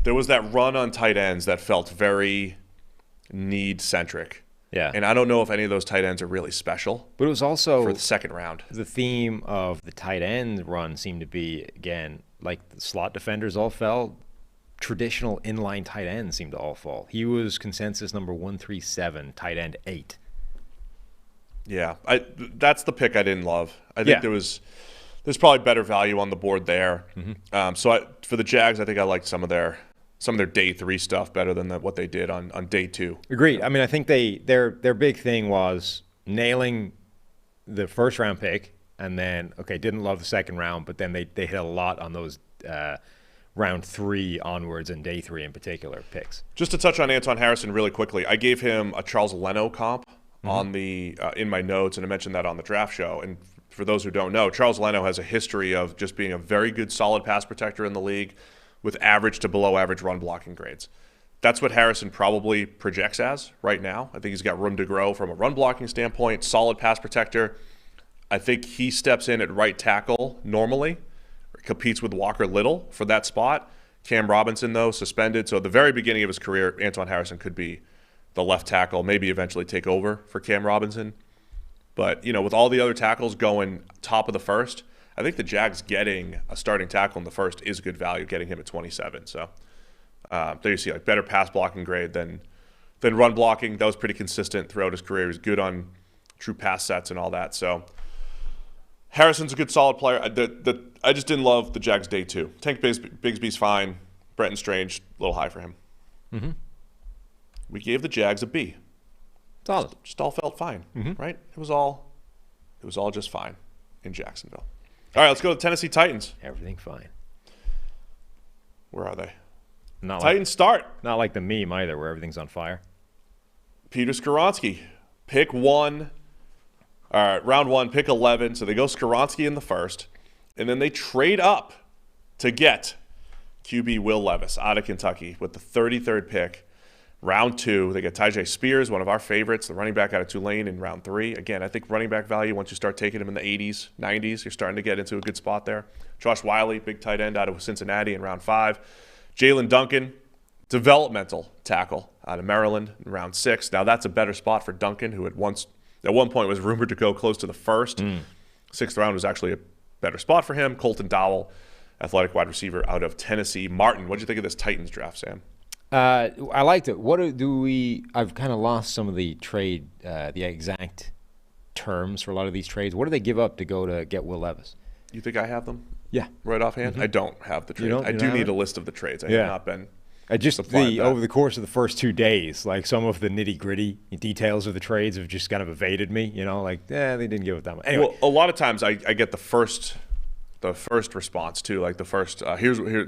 there was that run on tight ends that felt very need-centric. Yeah. And I don't know if any of those tight ends are really special. But it was also for the 2nd round. The theme of the tight end run seemed to be, again, like the slot defenders all fell. Traditional inline tight ends seemed to all fall. He was consensus number 137, tight end 8. Yeah, that's the pick I didn't love. I think there's probably better value on the board there. So for the Jags, I think I liked some of their day 3 stuff better than what they did on day 2. Agreed. I mean, I think their big thing was nailing the 1st round pick, and then didn't love the 2nd round, but then they hit a lot on those round 3 onwards and day 3 in particular picks. Just to touch on Anton Harrison really quickly, I gave him a Charles Leno comp on the in my notes, and I mentioned that on the draft show. And for those who don't know, Charles Leno has a history of just being a very good, solid pass protector in the league with average to below average run blocking grades. That's what Harrison probably projects as right now. I think he's got room to grow from a run blocking standpoint, solid pass protector. I think he steps in at right tackle normally, or competes with Walker Little for that spot. Cam Robinson, though, suspended. So at the very beginning of his career, Antoine Harrison could be the left tackle, maybe eventually take over for Cam Robinson. But, with all the other tackles going top of the first, I think the Jags getting a starting tackle in the first is good value, getting him at 27. So there you see, better pass blocking grade than run blocking. That was pretty consistent throughout his career. He was good on true pass sets and all that. So Harrison's a good, solid player. I just didn't love the Jags day 2. Tank Bigsby's fine. Brenton Strange, a little high for him. Mm-hmm. We gave the Jags a B. Solid. Just all felt fine, right? It was all just fine in Jacksonville. All right, let's go to the Tennessee Titans. Everything fine. Where are they? Titans start. Not like the meme either, where everything's on fire. Peter Skoronski, pick 1. All right, round 1, pick 11. So they go Skoronski in the first, and then they trade up to get QB Will Levis out of Kentucky with the 33rd pick. Round 2, they get Tyjae Spears, one of our favorites, the running back out of Tulane in round 3. Again, I think running back value, once you start taking him in the 80s, 90s, you're starting to get into a good spot there. Josh Wiley, big tight end out of Cincinnati in round 5. Jalen Duncan, developmental tackle out of Maryland in round 6. Now that's a better spot for Duncan, who at one point was rumored to go close to the first. 6th round was actually a better spot for him. Colton Dowell, athletic wide receiver out of Tennessee. Martin, what did you think of this Titans draft, Sam? I liked it. I've kind of lost some of the trade, the exact terms for a lot of these trades. What do they give up to go to get Will Levis? You think I have them? Yeah. Right offhand? I don't have the trades. I do need a list of the trades. I have not been. Over the course of the first 2 days, some of the nitty-gritty details of the trades have just kind of evaded me. They didn't give it that much. Anyway. Well, a lot of times I get the first response too, the first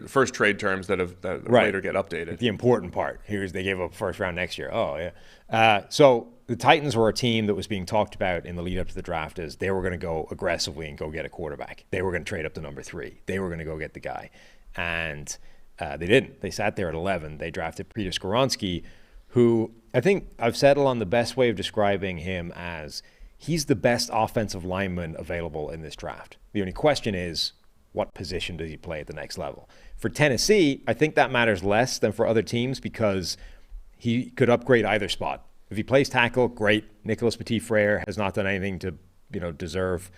first trade terms that later get updated. The important part they gave up first round next year. Oh yeah. So the Titans were a team that was being talked about in the lead up to the draft as they were going to go aggressively and go get a quarterback. They were going to trade up to number 3. They were going to go get the guy, and they didn't. They sat there at 11. They drafted Peter Skoronski, who I think I've settled on the best way of describing him as he's the best offensive lineman available in this draft. The only question is, what position does he play at the next level? For Tennessee, I think that matters less than for other teams because he could upgrade either spot. If he plays tackle, great. Nicholas Petit-Frere has not done anything to, deserve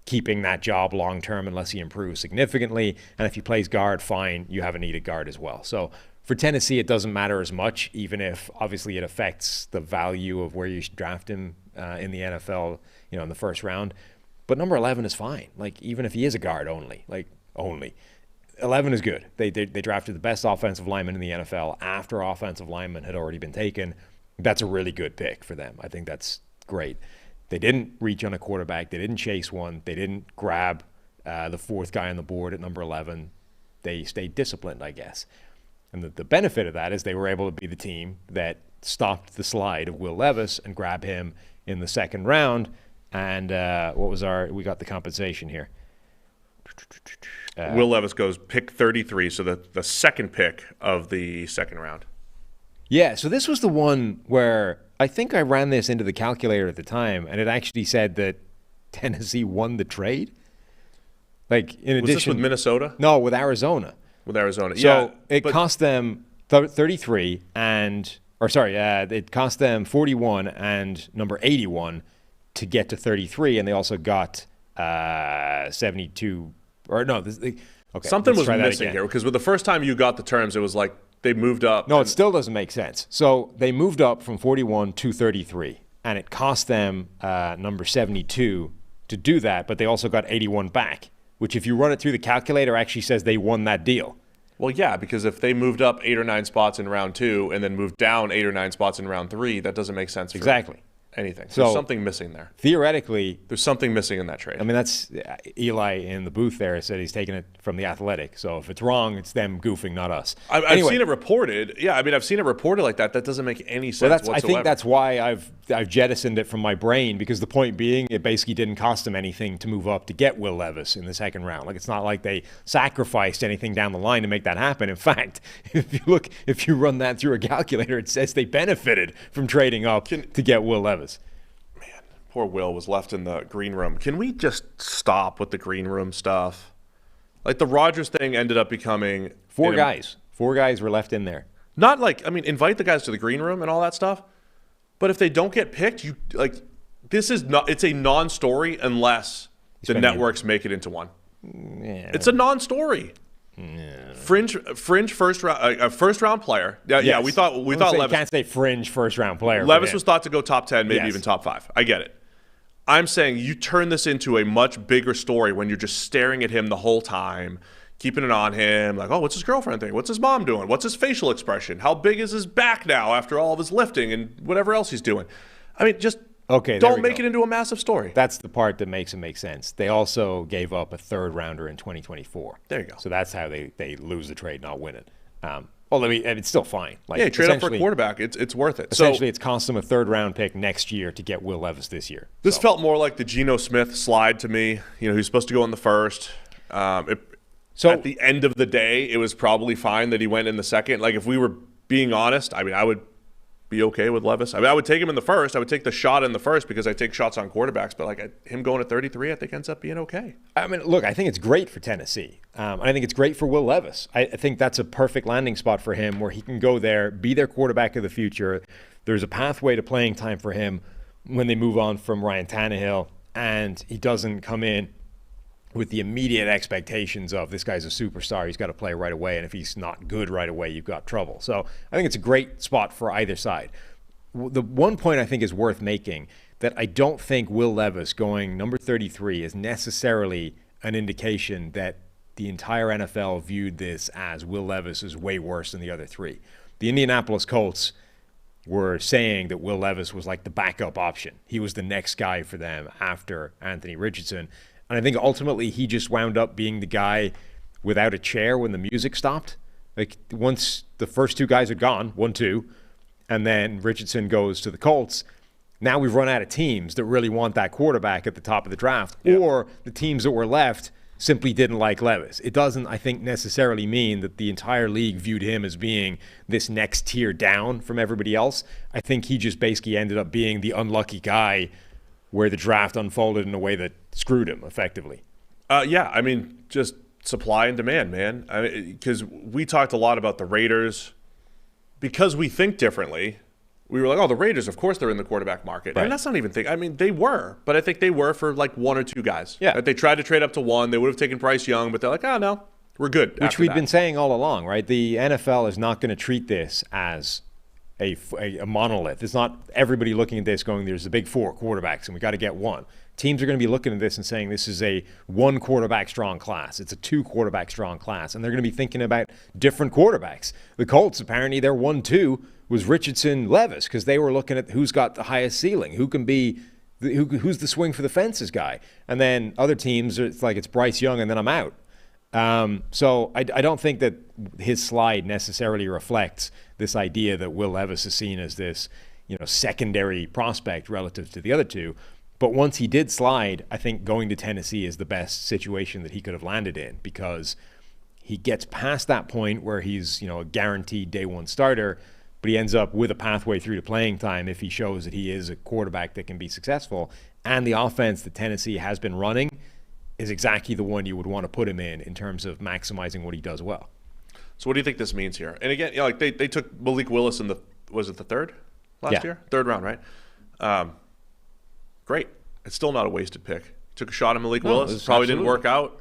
keeping that job long term unless he improves significantly. And if he plays guard, fine. You have a needed guard as well. So for Tennessee, it doesn't matter as much, even if obviously it affects the value of where you should draft him in the NFL, in the first round. But number 11 is fine. Even if he is a guard only. 11 is good. They drafted the best offensive lineman in the NFL after offensive lineman had already been taken. That's a really good pick for them. I think that's great. They didn't reach on a quarterback. They didn't chase one. They didn't grab the 4th guy on the board at number 11. They stayed disciplined, I guess. And the benefit of that is they were able to be the team that stopped the slide of Will Levis and grab him in the 2nd round. And we got the compensation here. Will Levis goes pick 33, so the 2nd pick of the 2nd round. Yeah, so this was the one where I think I ran this into the calculator at the time, and it actually said that Tennessee won the trade. In addition, was this with Minnesota? No, with Arizona. With Arizona, so it cost them 33 it cost them 41 and number 81 to get to 33, and they also got 72. Or no, okay. Something was missing here because with the first time you got the terms, it was they moved up. No, it still doesn't make sense. So they moved up from 41 to 33, and it cost them number 72 to do that, but they also got 81 back, which if you run it through the calculator actually says they won that deal. Well, yeah, because if they moved up 8 or 9 spots in round 2 and then moved down 8 or 9 spots in round 3, that doesn't make sense for exactly anything. So there's something missing there. Theoretically, there's something missing in that trade. I mean, that's Eli in the booth there said he's taking it from the Athletic. So if it's wrong, it's them goofing, not us. I've seen it reported. Yeah, I've seen it reported like that. That doesn't make any sense whatsoever. I think that's why I've jettisoned it from my brain, because the point being, it basically didn't cost them anything to move up to get Will Levis in the 2nd round. It's not like they sacrificed anything down the line to make that happen. In fact, if you run that through a calculator, it says they benefited from trading up to get Will Levis. poor Will was left in the green room. Can we just stop with the green room stuff? Like the Rodgers thing ended up becoming Four guys were left in there. Not like, I mean, invite the guys to the green room and all that stuff. But if they don't get picked, it's a non-story unless the networks make it into one. Yeah. It's a non-story. Yeah. Fringe first round player. Yeah, yes. We thought Levis. You can't say fringe first round player. Levis was thought to go top 10, maybe even top 5. I get it. I'm saying you turn this into a much bigger story when you're just staring at him the whole time, keeping it on him. Like, oh, what's his girlfriend doing? What's his mom doing? What's his facial expression? How big is his back now after all of his lifting and whatever else he's doing? I mean, just don't make it into a massive story. That's the part that makes it make sense. They also gave up a third rounder in 2024. There you go. So that's how they lose the trade, not win it. Although it's still fine. Like, trade up for a quarterback. It's worth it. Essentially, it's cost them a third round pick next year to get Will Levis this year. This felt more like the Geno Smith slide to me. You know, he's supposed to go in the first. At the end of the day, it was probably fine that he went in the second. Like, if we were being honest, I mean, I would be okay with Levis. I mean, I would take him in the first. I would take the shot in the first because I take shots on quarterbacks. But him going at 33, I think ends up being okay. I mean, look, I think it's great for Tennessee. I think it's great for Will Levis. I think that's a perfect landing spot for him where he can go there, be their quarterback of the future. There's a pathway to playing time for him when they move on from Ryan Tannehill, and he doesn't come in with the immediate expectations of this guy's a superstar, he's got to play right away, and if he's not good right away, you've got trouble. So I think it's a great spot for either side. The one point I think is worth making, that I don't think Will Levis going number 33 is necessarily an indication that the entire NFL viewed this as Will Levis is way worse than the other three. The Indianapolis Colts were saying that Will Levis was like the backup option. He was the next guy for them after Anthony Richardson. And I think ultimately he just wound up being the guy without a chair when the music stopped. Like once the first two guys are gone, 1-2, and then Richardson goes to the Colts, now we've run out of teams that really want that quarterback at the top of the draft. Yeah. Or the teams that were left simply didn't like Levis. It doesn't, I think, necessarily mean that the entire league viewed him as being this next tier down from everybody else. I think he just basically ended up being the unlucky guy where the draft unfolded in a way that screwed him effectively. Yeah, I mean, just supply and demand, man. Because we talked a lot about the Raiders. Because we think differently, we were like, oh, the Raiders, of course they're in the quarterback market. Right. And that's not even I mean, they were. But I think they were for like one or two guys. Yeah. They tried to trade up to one. They would have taken Bryce Young, but they're like, oh, no, we're good. Which we've been saying all along, right? The NFL is not going to treat this as a monolith. It's not everybody looking at this going, there's the big four quarterbacks and we got to get one. Teams are going to be looking at this and saying this is a one quarterback strong class. It's a two quarterback strong class. And they're going to be thinking about different quarterbacks. The Colts, apparently their 1-2 was Richardson Levis because they were looking at who's got the highest ceiling, who can be, who's the swing for the fences guy. And then other teams, it's like it's Bryce Young and then I'm out. So I don't think that his slide necessarily reflects this idea that Will Levis is seen as this, secondary prospect relative to the other two. But once he did slide, I think going to Tennessee is the best situation that he could have landed in because he gets past that point where he's, a guaranteed day one starter, but he ends up with a pathway through to playing time if he shows that he is a quarterback that can be successful. And the offense that Tennessee has been running is exactly the one you would want to put him in terms of maximizing what he does well. So what do you think this means here? And again, they took Malik Willis in was it the third last year? Third round, right? Great. It's still not a wasted pick. Took a shot at Malik Willis. Probably didn't work out.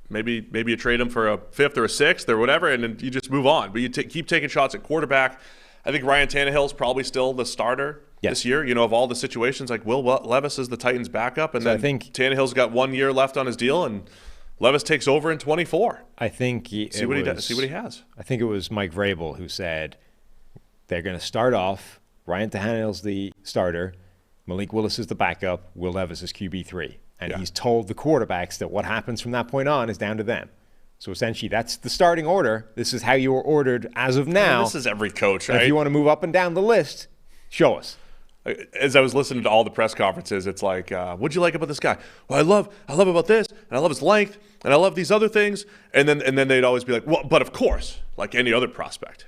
Maybe you trade him for a fifth or a sixth or whatever, and then you just move on. But you keep taking shots at quarterback. I think Ryan Tannehill's probably still the starter this year. Of all the situations, like Will Levis is the Titans' backup, and so then I think Tannehill's got 1 year left on his deal, and Levis takes over in 24. I think see what he has. I think it was Mike Vrabel who said they're going to start off. Ryan Tannehill's the starter. Malik Willis is the backup. Will Levis is QB3. And he's told the quarterbacks that what happens from that point on is down to them. So essentially, that's the starting order. This is how you were ordered as of now. This is every coach, right? And if you want to move up and down the list, show us. As I was listening to all the press conferences, it's like, what'd you like about this guy? Well, I love about this, and I love his length, and I love these other things. And then they'd always be like, well, but of course, like any other prospect,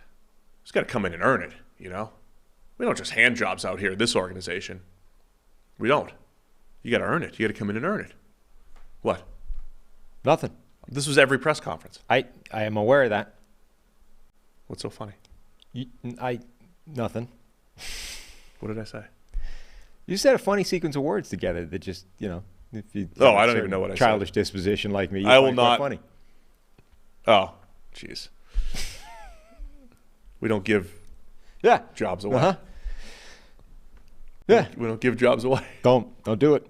he's got to come in and earn it, We don't just hand jobs out here at this organization. We don't. You got to earn it. You got to come in and earn it. What? Nothing. This was every press conference. I am aware of that. What's so funny? Nothing. What did I say? You said a funny sequence of words together that just, if you I don't even know what I said. Childish disposition like me, I will not. Funny. Oh, jeez. We don't give jobs away. Uh-huh. Yeah. We don't give jobs away. Don't do it.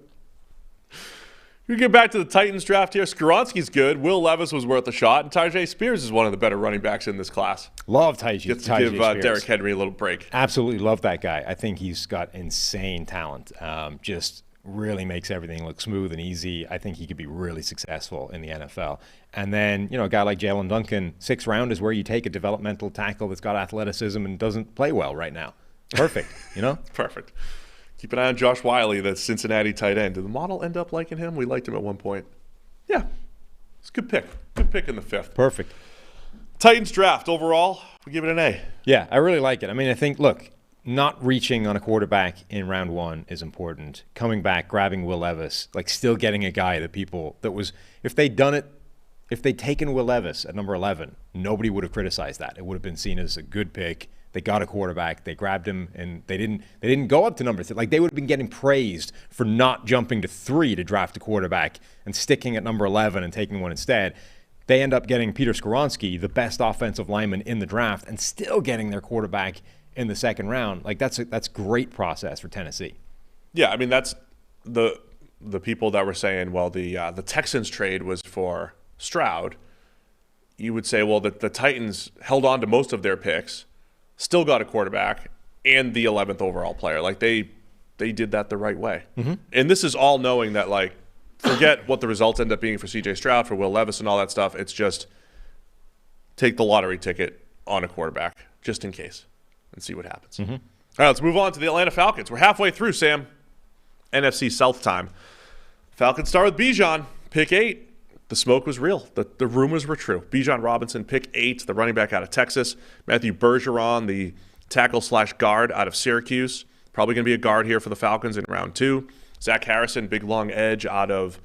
We get back to the Titans draft here. Skoronski's good. Will Levis was worth a shot. And Tyjae Spears is one of the better running backs in this class. Love Tyjae. Gets to give Derrick Henry a little break. Absolutely love that guy. I think he's got insane talent. Just really makes everything look smooth and easy. I think he could be really successful in the NFL. And then, a guy like Jalen Duncan, 6th round is where you take a developmental tackle that's got athleticism and doesn't play well right now. Perfect, Perfect. Keep an eye on Josh Wiley, the Cincinnati tight end. Did the model end up liking him? We liked him at one point. Yeah. It's a good pick. Good pick in the 5th. Perfect. Titans draft overall, we give it an A. Yeah, I really like it. I mean, I think, look, not reaching on a quarterback in round 1 is important. Coming back, grabbing Will Levis, still getting a guy if they'd taken Will Levis at number 11, nobody would have criticized that. It would have been seen as a good pick. They got a quarterback. They grabbed him, and they didn't go up to number 3. They would have been getting praised for not jumping to 3 to draft a quarterback and sticking at number 11 and taking one instead. They end up getting Peter Skoronski, the best offensive lineman in the draft, and still getting their quarterback in the 2nd round. That's great process for Tennessee. Yeah, I mean that's the people that were saying, well, the Texans trade was for Stroud. You would say, well, the Titans held on to most of their picks. Still got a quarterback and the 11th overall player. They did that the right way. Mm-hmm. And this is all knowing that, forget what the results end up being for C.J. Stroud, for Will Levis and all that stuff. It's just take the lottery ticket on a quarterback just in case and see what happens. Mm-hmm. All right, let's move on to the Atlanta Falcons. We're halfway through, Sam. NFC South time. Falcons start with Bijan, pick 8. The smoke was real. The rumors were true. Bijan Robinson, pick 8, the running back out of Texas. Matthew Bergeron, the tackle/guard out of Syracuse. Probably going to be a guard here for the Falcons in round 2. Zach Harrison, big long edge out of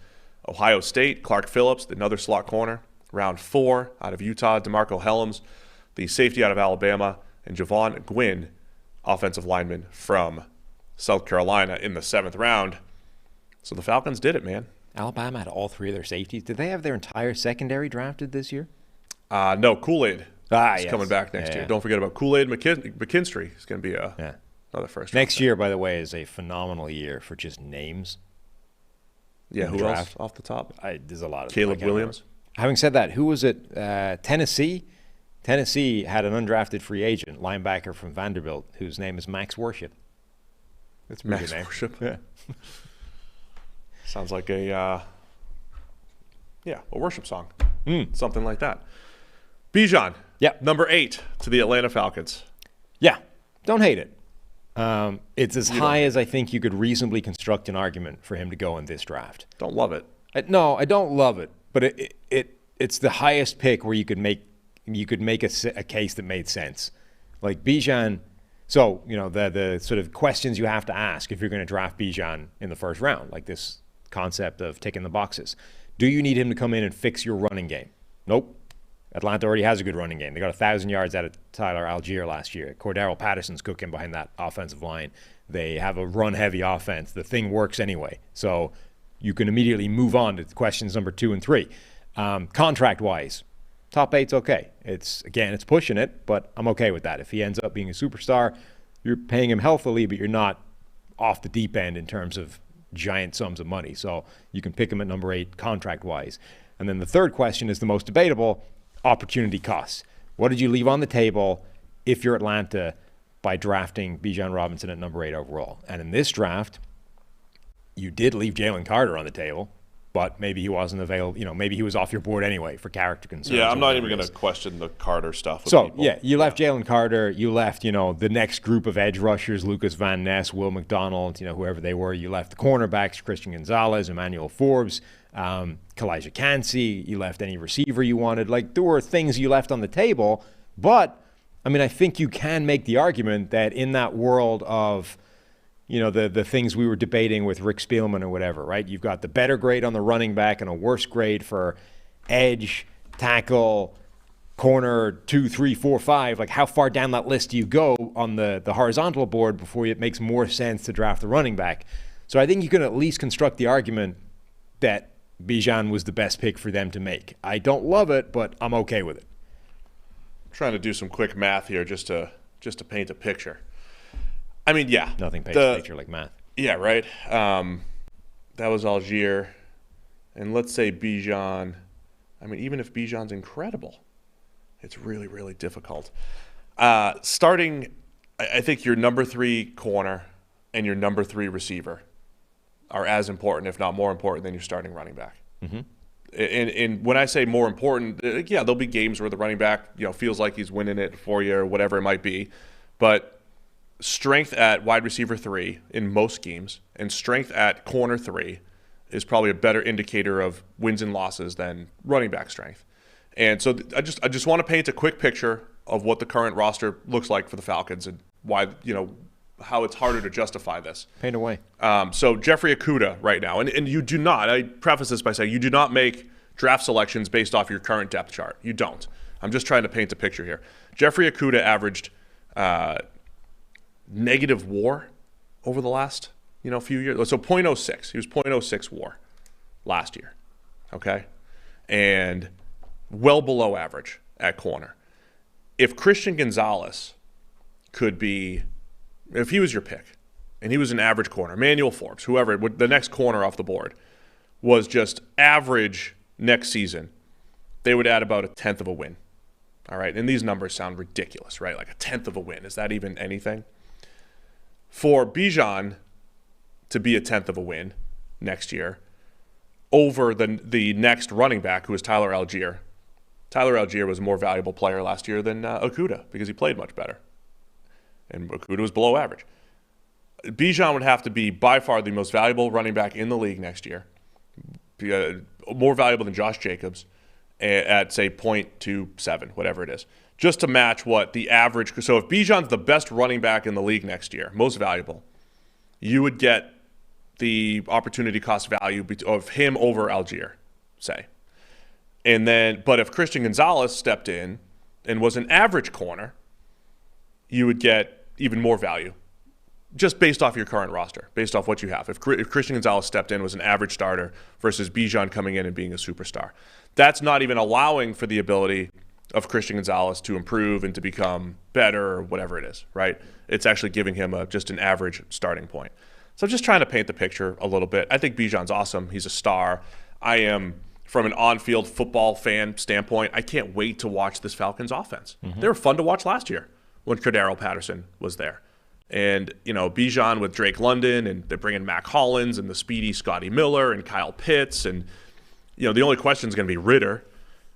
Ohio State. Clark Phillips, another slot corner. Round 4 out of Utah. DeMarco Helms, the safety out of Alabama. And Javon Gwynn, offensive lineman from South Carolina in the 7th round. So the Falcons did it, man. Alabama had all 3 of their safeties. Did they have their entire secondary drafted this year? No, Kool-Aid is yes. coming back next year. Don't forget about Kool-Aid McKinstry. He's going to be another first round. Next year, by the way, is a phenomenal year for just names. Yeah, who else off the top? There's a lot of Caleb Williams. Having said that, who was it? Tennessee? Tennessee had an undrafted free agent, linebacker from Vanderbilt, whose name is Max Worship. That's Max Worship. Yeah. Sounds like a worship song. Something like that. Bijan, number 8 to the Atlanta Falcons. Yeah, don't hate it. It's as high as I think you could reasonably construct an argument for him to go in this draft. Don't love it. No, I don't love it, but it's the highest pick where you could make a case that made sense. Like Bijan. So the sort of questions you have to ask if you're going to draft Bijan in the 1st round, like this concept of ticking the boxes. Do you need him to come in and fix your running game? Nope. Atlanta already has a good running game. They got 1,000 yards out of Tyler Algier last year. Cordero Patterson's cooking behind that offensive line. They have a run-heavy offense. The thing works anyway. So you can immediately move on to questions number 2 and 3. Contract-wise, top 8's okay. It's pushing it, but I'm okay with that. If he ends up being a superstar, you're paying him healthily, but you're not off the deep end in terms of giant sums of money. So you can pick him at number 8 contract-wise. And then the 3rd question is the most debatable, opportunity costs. What did you leave on the table if you're Atlanta by drafting Bijan Robinson at number 8 overall? And in this draft, you did leave Jalen Carter on the table, but maybe he wasn't available. Maybe he was off your board anyway for character concerns. Yeah, I'm not even going to question the Carter stuff. So, you left Jalen Carter. You left, the next group of edge rushers, Lucas Van Ness, Will McDonald, whoever they were. You left the cornerbacks, Christian Gonzalez, Emmanuel Forbes, Kalijah Kancey. You left any receiver you wanted. There were things you left on the table. But, I think you can make the argument that in that world of, the things we were debating with Rick Spielman or whatever, right? You've got the better grade on the running back and a worse grade for edge, tackle, corner 2, 3, 4, 5. Like, how far down that list do you go on the horizontal board before it makes more sense to draft the running back? So I think you can at least construct the argument that Bijan was the best pick for them to make. I don't love it, but I'm okay with it. Trying to do some quick math here just to paint a picture. I mean, yeah. Nothing paints a picture like math. Yeah, right. That was Algier. And let's say Bijan. I mean, even if Bijan's incredible, it's really, really difficult. Starting, I think your number 3 corner and your number 3 receiver are as important, if not more important, than your starting running back. Mm-hmm. And when I say more important, yeah, there'll be games where the running back, feels like he's winning it for you or whatever it might be. But strength at wide receiver 3 in most schemes and strength at corner 3 is probably a better indicator of wins and losses than running back strength. And so I just want to paint a quick picture of what the current roster looks like for the Falcons and why, how it's harder to justify this. Paint away. So Jeffrey Okudah right now, and you do not, I preface this by saying you do not make draft selections based off your current depth chart. You don't. I'm just trying to paint a picture here. Jeffrey Okudah averaged negative WAR over the last few years. So 0.06. He was 0.06 WAR last year. Okay? And well below average at corner. If Christian Gonzalez could be, if he was your pick, and he was an average corner, Manuel Forbes, whoever, the next corner off the board, was just average next season, they would add about 1/10 of a win. All right? And these numbers sound ridiculous, right? Like 1/10 of a win. Is that even anything? For Bijan to be 1/10 of a win next year over the next running back, who is Tyler Algier. Tyler Algier was a more valuable player last year than Okudah because he played much better. And Okudah was below average. Bijan would have to be by far the most valuable running back in the league next year. More valuable than Josh Jacobs at, say, 0.27, whatever it is. Just to match what the average. So if Bijan's the best running back in the league next year, most valuable, you would get the opportunity cost value of him over Algier, say. And then, but if Christian Gonzalez stepped in and was an average corner, you would get even more value just based off your current roster, based off what you have. If Christian Gonzalez stepped in, was an average starter versus Bijan coming in and being a superstar. That's not even allowing for the ability of Christian Gonzalez to improve and to become better or whatever it is, right? It's actually giving him just an average starting point. So I'm just trying to paint the picture a little bit. I think Bijan's awesome. He's a star. I am, from an on-field football fan standpoint, I can't wait to watch this Falcons offense. Mm-hmm. They were fun to watch last year when Cordero Patterson was there. And, Bijan with Drake London, and they're bringing Mac Hollins and the speedy Scotty Miller and Kyle Pitts. And, the only question is going to be Ritter.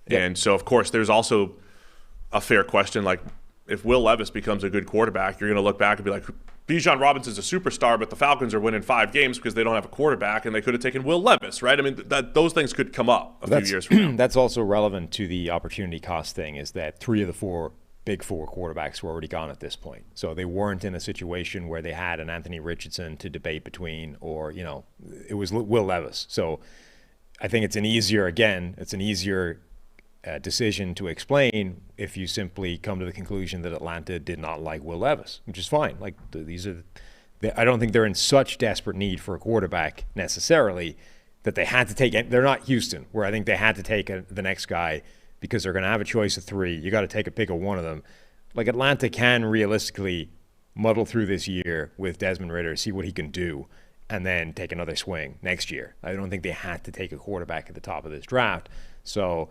Yep. And so, of course, there's also a fair question, like, if Will Levis becomes a good quarterback, you're going to look back and be like, Bijan Robinson's a superstar, but the Falcons are winning 5 games because they don't have a quarterback, and they could have taken Will Levis, right? I mean, those things could come up a few years from now. That's also relevant to the opportunity cost thing, is that 3 of the 4 big 4 quarterbacks were already gone at this point. So they weren't in a situation where they had an Anthony Richardson to debate between, or, it was Will Levis. So I think it's an easier decision to explain if you simply come to the conclusion that Atlanta did not like Will Levis, which is fine. Like, I don't think they're in such desperate need for a quarterback necessarily that they had to take it. They're not Houston, where I think they had to take the next guy because they're going to have a choice of 3. You got to take a pick of one of them. Like, Atlanta can realistically muddle through this year with Desmond Ridder, see what he can do, and then take another swing next year. I don't think they had to take a quarterback at the top of this draft. So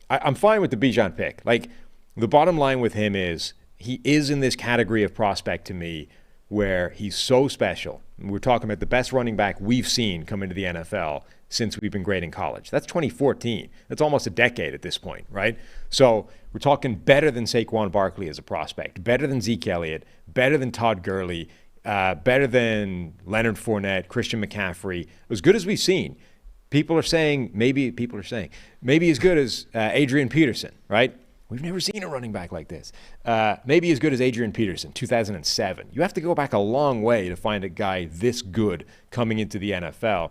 I'm fine with the Bijan pick. Like, the bottom line with him is he is in this category of prospect to me where he's so special. We're talking about the best running back we've seen come into the NFL since we've been great in college. That's 2014. That's almost a decade at this point, right? So we're talking better than Saquon Barkley as a prospect, better than Zeke Elliott, better than Todd Gurley, better than Leonard Fournette, Christian McCaffrey, as good as we've seen. Maybe as good as Adrian Peterson, right? We've never seen a running back like this. Maybe as good as Adrian Peterson, 2007. You have to go back a long way to find a guy this good coming into the NFL.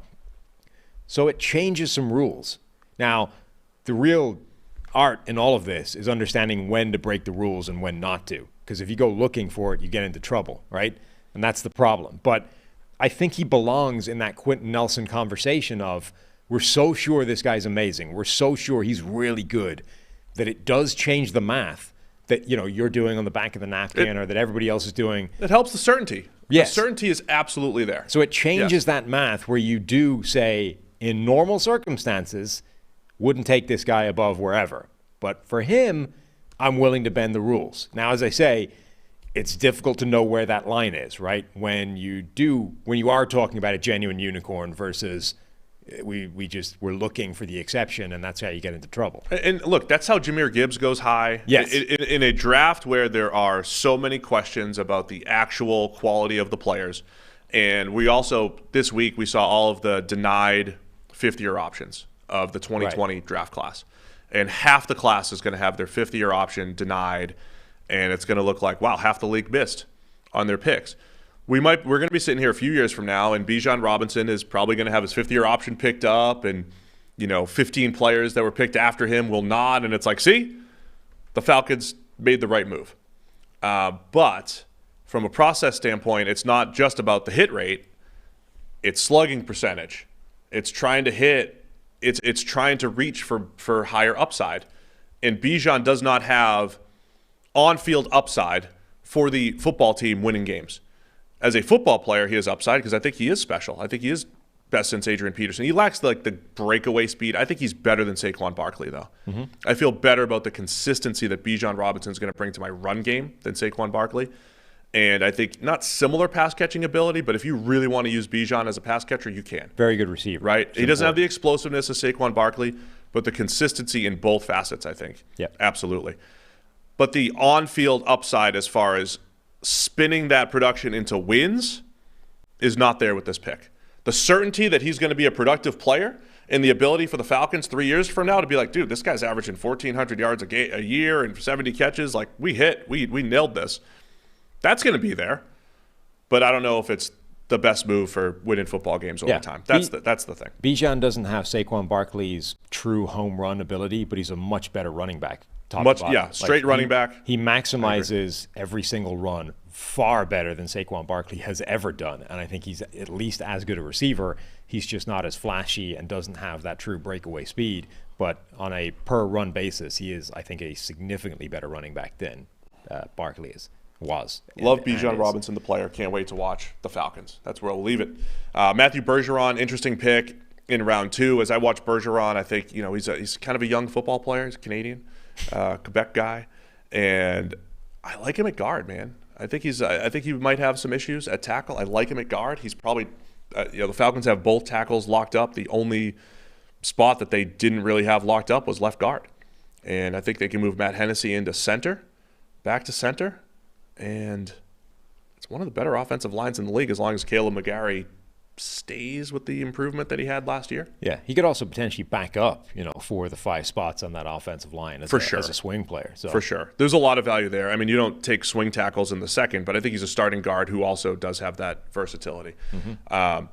So it changes some rules. Now, the real art in all of this is understanding when to break the rules and when not to. Because if you go looking for it, you get into trouble, right? And that's the problem. But I think he belongs in that Quentin Nelson conversation of, we're so sure this guy's amazing. We're so sure he's really good that it does change the math that, you know, you're doing on the back of the napkin or that everybody else is doing. It helps the certainty. Yes. The certainty is absolutely there. So it changes that math where you do say, in normal circumstances, wouldn't take this guy above wherever. But for him, I'm willing to bend the rules. Now, as I say, it's difficult to know where that line is, right? When you are talking about a genuine unicorn versus we're looking for the exception, and that's how you get into trouble. And look, that's how Jahmyr Gibbs goes high. Yes. In a draft where there are so many questions about the actual quality of the players. And we also, this week, we saw all of the denied fifth-year options of the 2020 draft class. And half the class is going to have their fifth-year option denied, and it's going to look like, wow, half the league missed on their picks. We're going to be sitting here a few years from now, and Bijan Robinson is probably going to have his fifth-year option picked up, and 15 players that were picked after him will not, and it's like, see, the Falcons made the right move. But from a process standpoint, it's not just about the hit rate; it's slugging percentage. It's trying to hit. It's trying to reach for higher upside, and Bijan does not have on-field upside for the football team winning games. As a football player, he has upside because I think he is special. I think he is best since Adrian Peterson. He lacks the breakaway speed. I think he's better than Saquon Barkley, though. Mm-hmm. I feel better about the consistency that Bijan Robinson is going to bring to my run game than Saquon Barkley. And I think not similar pass-catching ability, but if you really want to use Bijan as a pass catcher, you can. Very good receiver. Right? He doesn't have the explosiveness of Saquon Barkley, but the consistency in both facets, I think. Yeah. Absolutely. But the on-field upside as far as spinning that production into wins is not there with this pick. The certainty that he's going to be a productive player and the ability for the Falcons 3 years from now to be like, dude, this guy's averaging 1,400 yards a year and 70 catches. Like, we nailed this. That's going to be there. But I don't know if it's the best move for winning football games over time. That's the thing. Bijan doesn't have Saquon Barkley's true home run ability, but he's a much better running back. Straight running back. He maximizes every single run far better than Saquon Barkley has ever done. And I think he's at least as good a receiver. He's just not as flashy and doesn't have that true breakaway speed. But on a per-run basis, he is, I think, a significantly better running back than Barkley was. Love Bijan Robinson, the player. Can't wait to watch the Falcons. That's where we'll leave it. Matthew Bergeron, interesting pick in round 2. As I watch Bergeron, I think he's kind of a young football player. He's Canadian. Quebec guy, and I like him at guard, man. I think he might have some issues at tackle. I like him at guard. He's probably, the Falcons have both tackles locked up. The only spot that they didn't really have locked up was left guard, and I think they can move Matt Hennessy into center, back to center, and it's one of the better offensive lines in the league as long as Caleb McGarry stays with the improvement that he had last year. Yeah, he could also potentially back up, for the 5 spots on that offensive line as a swing player. So. For sure. There's a lot of value there. I mean, you don't take swing tackles in the second, but I think he's a starting guard who also does have that versatility. Mm-hmm.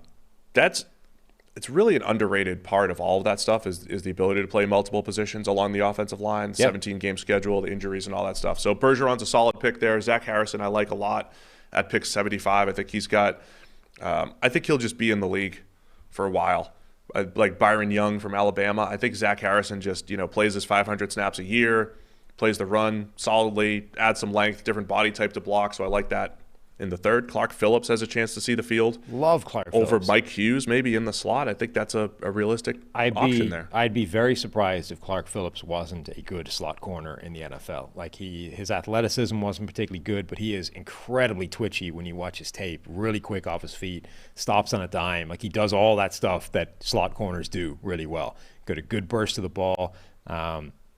It's really an underrated part of all of that stuff is the ability to play multiple positions along the offensive line, 17-game schedule, the injuries and all that stuff. So Bergeron's a solid pick there. Zach Harrison I like a lot at pick 75. I think he's got I think he'll just be in the league for a while. Like Byron Young from Alabama. I think Zach Harrison just, plays his 500 snaps a year, plays the run solidly, adds some length, different body type to block. So I like that in the third. Clark Phillips has a chance to see the field. Love Clark Phillips. Over Phillips. Mike Hughes maybe in the slot. I think that's a realistic option there. I'd be very surprised if Clark Phillips wasn't a good slot corner in the NFL. Like his athleticism wasn't particularly good, but he is incredibly twitchy when you watch his tape. Really quick off his feet, stops on a dime. Like he does all that stuff that slot corners do really well. Got a good burst to the ball.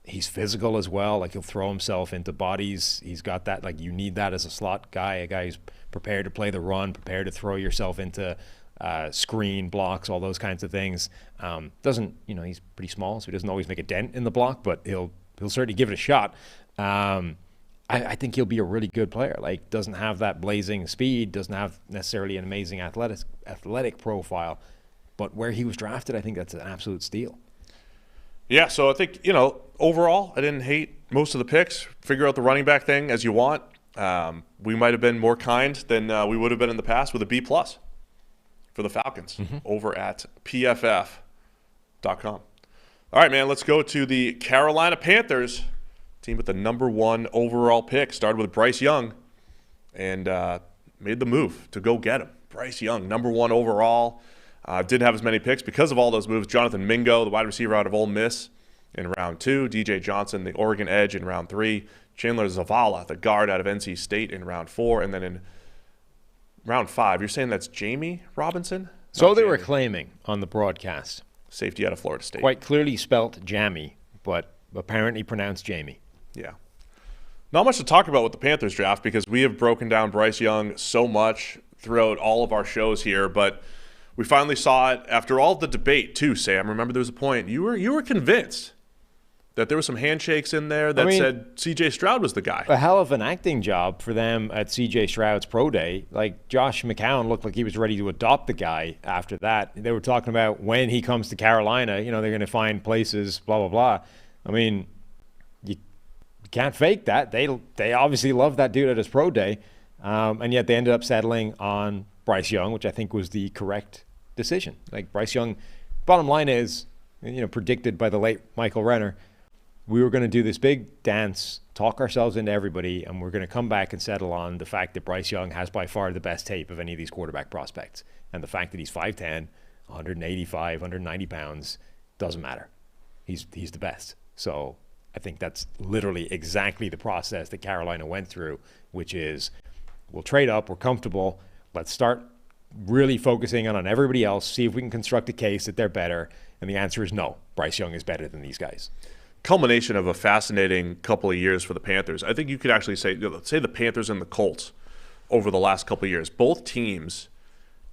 He's physical as well. Like he'll throw himself into bodies. He's got that. Like you need that as a slot guy, a guy who's prepared to play the run, prepared to throw yourself into screen blocks, all those kinds of things. He's pretty small, so he doesn't always make a dent in the block, but he'll certainly give it a shot. I think he'll be a really good player. Like, doesn't have that blazing speed, doesn't have necessarily an amazing athletic profile, but where he was drafted, I think that's an absolute steal. Yeah, so I think, overall, I didn't hate most of the picks. Figure out the running back thing as you want. We might have been more kind than we would have been in the past with a B+ for the Falcons over at PFF.com. All right, man, let's go to the Carolina Panthers, team with the number 1 overall pick. Started with Bryce Young and made the move to go get him. Bryce Young, number 1 overall. Didn't have as many picks because of all those moves. Jonathan Mingo, the wide receiver out of Ole Miss, in round 2. DJ Johnson, the Oregon edge, in round 3. Chandler Zavala, the guard out of NC State, in round 4. And then in round 5, you're saying that's Jamie Robinson? So they were claiming on the broadcast. Safety out of Florida State. Quite clearly spelt Jamie, but apparently pronounced Jamie. Yeah. Not much to talk about with the Panthers draft because we have broken down Bryce Young so much throughout all of our shows here, but we finally saw it after all the debate too, Sam. Remember there was a point you were convinced that there was some handshakes in there that said C.J. Stroud was the guy. A hell of an acting job for them at C.J. Stroud's pro day. Like, Josh McCown looked like he was ready to adopt the guy after that. They were talking about when he comes to Carolina, they're going to find places, blah, blah, blah. I mean, you can't fake that. They obviously love that dude at his pro day, and yet they ended up settling on Bryce Young, which I think was the correct decision. Like, Bryce Young, bottom line is, predicted by the late Michael Renner, we were going to do this big dance, talk ourselves into everybody, and we're going to come back and settle on the fact that Bryce Young has by far the best tape of any of these quarterback prospects. And the fact that he's 5'10", 185, 190 pounds, doesn't matter. He's the best. So I think that's literally exactly the process that Carolina went through, which is, we'll trade up, we're comfortable, let's start really focusing on everybody else, see if we can construct a case that they're better. And the answer is no. Bryce Young is better than these guys. Culmination of a fascinating couple of years for the Panthers. I think you could actually say, let's say the Panthers and the Colts over the last couple of years. Both teams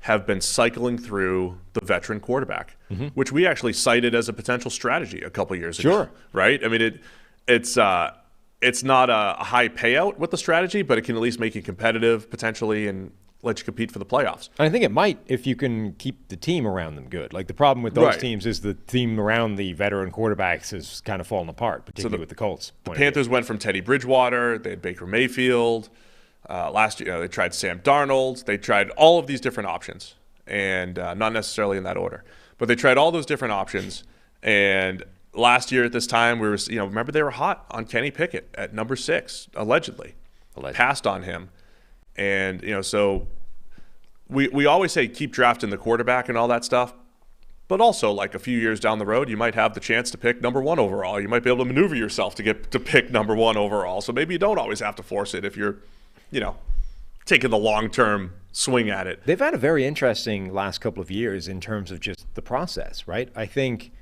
have been cycling through the veteran quarterback, which we actually cited as a potential strategy a couple of years ago. Sure. Right? I mean, it's not a high payout with the strategy, but it can at least make you competitive potentially and let you compete for the playoffs. I think it might if you can keep the team around them good. Like, the problem with those teams is the team around the veteran quarterbacks has kind of fallen apart, particularly with the Colts. The Panthers went from Teddy Bridgewater. They had Baker Mayfield. Last year, they tried Sam Darnold. They tried all of these different options, and not necessarily in that order. But they tried all those different options, and last year at this time, we were, remember they were hot on Kenny Pickett at number 6, allegedly. Passed on him. And, so we always say keep drafting the quarterback and all that stuff. But also, like, a few years down the road, you might have the chance to pick number 1 overall. You might be able to maneuver yourself to get to pick number 1 overall. So maybe you don't always have to force it if you're, taking the long-term swing at it. They've had a very interesting last couple of years in terms of just the process, right? I think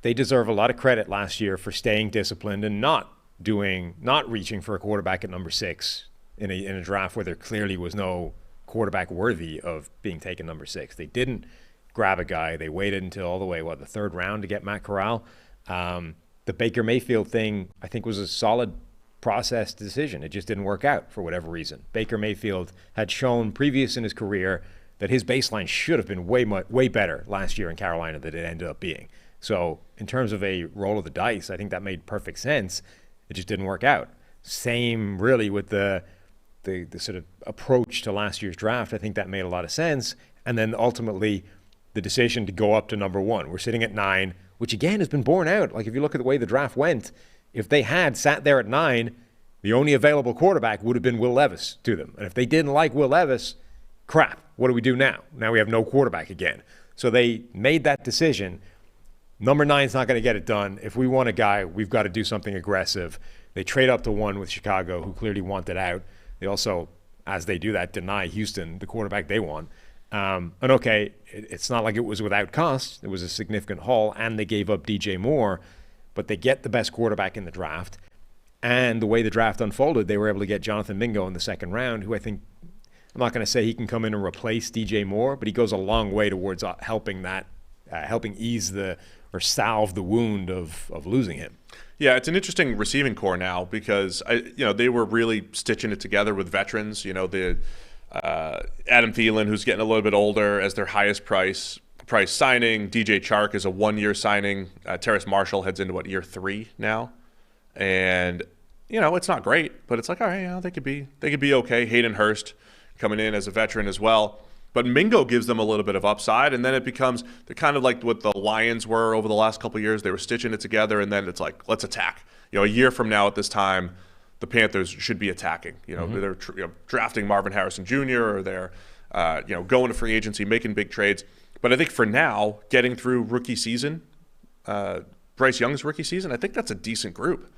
they deserve a lot of credit last year for staying disciplined and not reaching for a quarterback at number 6 in a draft where there clearly was no quarterback worthy of being taken number 6. They didn't grab a guy. They waited until all the way, the 3rd round to get Matt Corral. The Baker Mayfield thing, I think, was a solid process decision. It just didn't work out for whatever reason. Baker Mayfield had shown previous in his career that his baseline should have been way better last year in Carolina than it ended up being. So in terms of a roll of the dice, I think that made perfect sense. It just didn't work out. Same really with the sort of approach to last year's draft. I think that made a lot of sense. And then ultimately the decision to go up to number 1. We're sitting at 9, which again has been borne out. Like, if you look at the way the draft went, if they had sat there at 9, the only available quarterback would have been Will Levis to them. And if they didn't like Will Levis, crap, what do we do now? Now we have no quarterback again. So they made that decision. Number 9's not going to get it done. If we want a guy, we've got to do something aggressive. They trade up to 1 with Chicago, who clearly wanted out. They also, as they do that, deny Houston the quarterback they want. And okay, it's not like it was without cost. It was a significant haul, and they gave up DJ Moore, but they get the best quarterback in the draft. And the way the draft unfolded, they were able to get Jonathan Mingo in the 2nd round, who I think, I'm not going to say he can come in and replace DJ Moore, but he goes a long way towards helping ease the salve the wound of losing him. Yeah, it's an interesting receiving core now because they were really stitching it together with veterans. The Adam Thielen, who's getting a little bit older, as their highest price signing. DJ Chark is a 1-year signing. Terrace Marshall heads into year 3 now, and it's not great, but it's like, all right, they could be okay. Hayden Hurst coming in as a veteran as well. But Mingo gives them a little bit of upside, and then it becomes kind of like what the Lions were over the last couple of years. They were stitching it together, and then it's like, let's attack. A year from now at this time, the Panthers should be attacking. They're drafting Marvin Harrison Jr. or they're going to free agency, making big trades. But I think for now, getting through rookie season, Bryce Young's rookie season, I think that's a decent group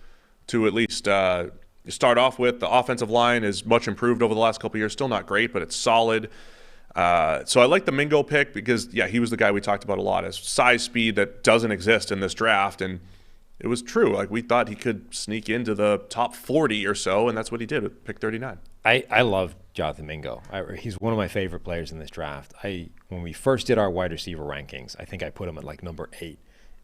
to at least start off with. The offensive line is much improved over the last couple of years. Still not great, but it's solid. So I like the Mingo pick because, he was the guy we talked about a lot as size speed that doesn't exist in this draft. And it was true. Like, we thought he could sneak into the top 40 or so, and that's what he did with pick 39. I love Jonathan Mingo. He's one of my favorite players in this draft. When we first did our wide receiver rankings, I think I put him at number 8.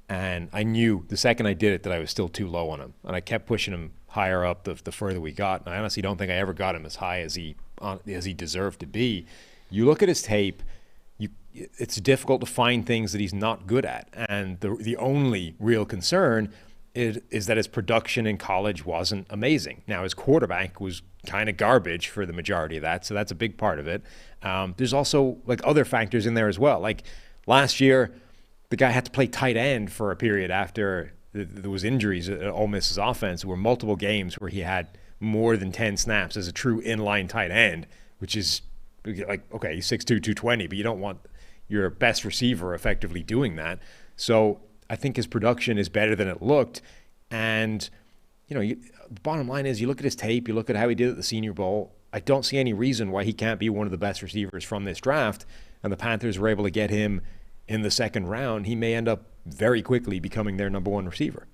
And I knew the second I did it that I was still too low on him. And I kept pushing him higher up the further we got. And I honestly don't think I ever got him as high as he deserved to be. You look at his tape, it's difficult to find things that he's not good at. And the only real concern is that his production in college wasn't amazing. Now, his quarterback was kind of garbage for the majority of that, so that's a big part of it. There's also other factors in there as well. Like last year, the guy had to play tight end for a period after there was injuries at Ole Miss's offense. There were multiple games where he had more than 10 snaps as a true inline tight end, which is okay, he's 6'2", 220, but you don't want your best receiver effectively doing that. So I think his production is better than it looked. And, the bottom line is you look at his tape, you look at how he did at the Senior Bowl. I don't see any reason why he can't be one of the best receivers from this draft. And the Panthers were able to get him in the second round. He may end up very quickly becoming their number 1 receiver.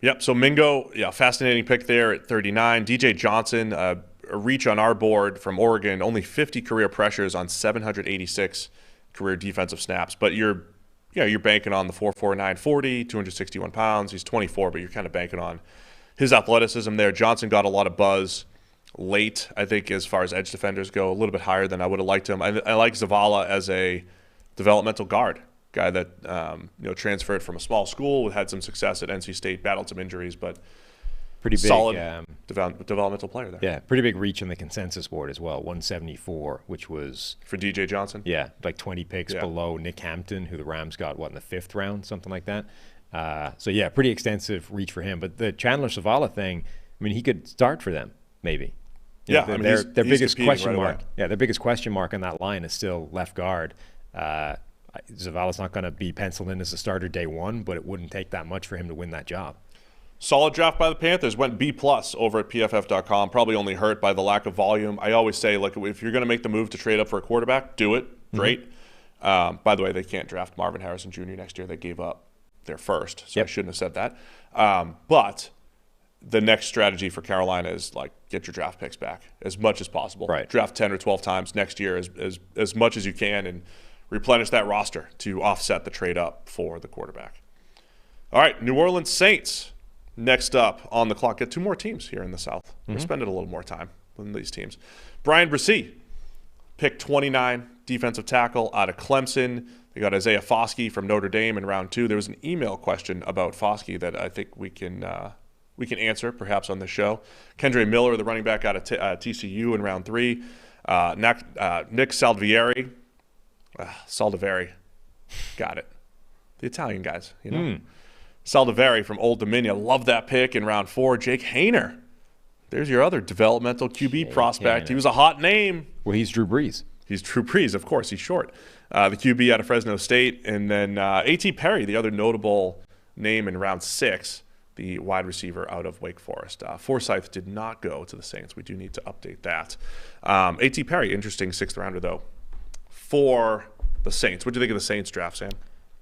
Yep, so Mingo, fascinating pick there at 39. DJ Johnson, a reach on our board from Oregon, only 50 career pressures on 786 career defensive snaps. But you're banking on the 4.49 40, 261 pounds. He's 24, but you're kind of banking on his athleticism there. Johnson got a lot of buzz late, I think, as far as edge defenders go, a little bit higher than I would have liked him. I like Zavala as a developmental guard, guy that transferred from a small school, had some success at NC State, battled some injuries, but pretty big, solid developmental player there. Yeah, pretty big reach on the consensus board as well, 174, which was... For DJ Johnson? Yeah, 20 picks below Nick Hampton, who the Rams got, in the 5th round, something like that. Pretty extensive reach for him. But the Chandler Zavala thing, he could start for them, maybe. Their biggest question mark. Yeah, their biggest question mark on that line is still left guard. Zavala's not going to be penciled in as a starter day 1, but it wouldn't take that much for him to win that job. Solid draft by the Panthers. Went B+ over at PFF.com. Probably only hurt by the lack of volume. I always say, if you're going to make the move to trade up for a quarterback, do it. Great. By the way, they can't draft Marvin Harrison Jr. next year. They gave up their first, so I shouldn't have said that. But the next strategy for Carolina is get your draft picks back as much as possible. Right. Draft 10 or 12 times next year as much as you can and replenish that roster to offset the trade up for the quarterback. All right, New Orleans Saints. Next up on the clock, get 2 more teams here in the South. We're spending a little more time with these teams. Brian Bresee, pick 29, defensive tackle out of Clemson. They got Isaiah Foskey from Notre Dame in round 2. There was an email question about Foskey that I think we can answer perhaps on this show. Kendre Miller, the running back out of TCU in round 3. Nick Saldivari. Got it. The Italian guys, Saldivari from Old Dominion. Love that pick in round 4. Jake Haener. There's your other developmental QB prospect. He was a hot name. Well, he's Drew Brees. He's Drew Brees, of course. He's short. The QB out of Fresno State. And then A.T. Perry, the other notable name in round 6, the wide receiver out of Wake Forest. Forsythe did not go to the Saints. We do need to update that. A.T. Perry, interesting 6th rounder, though, for the Saints. What do you think of the Saints draft, Sam?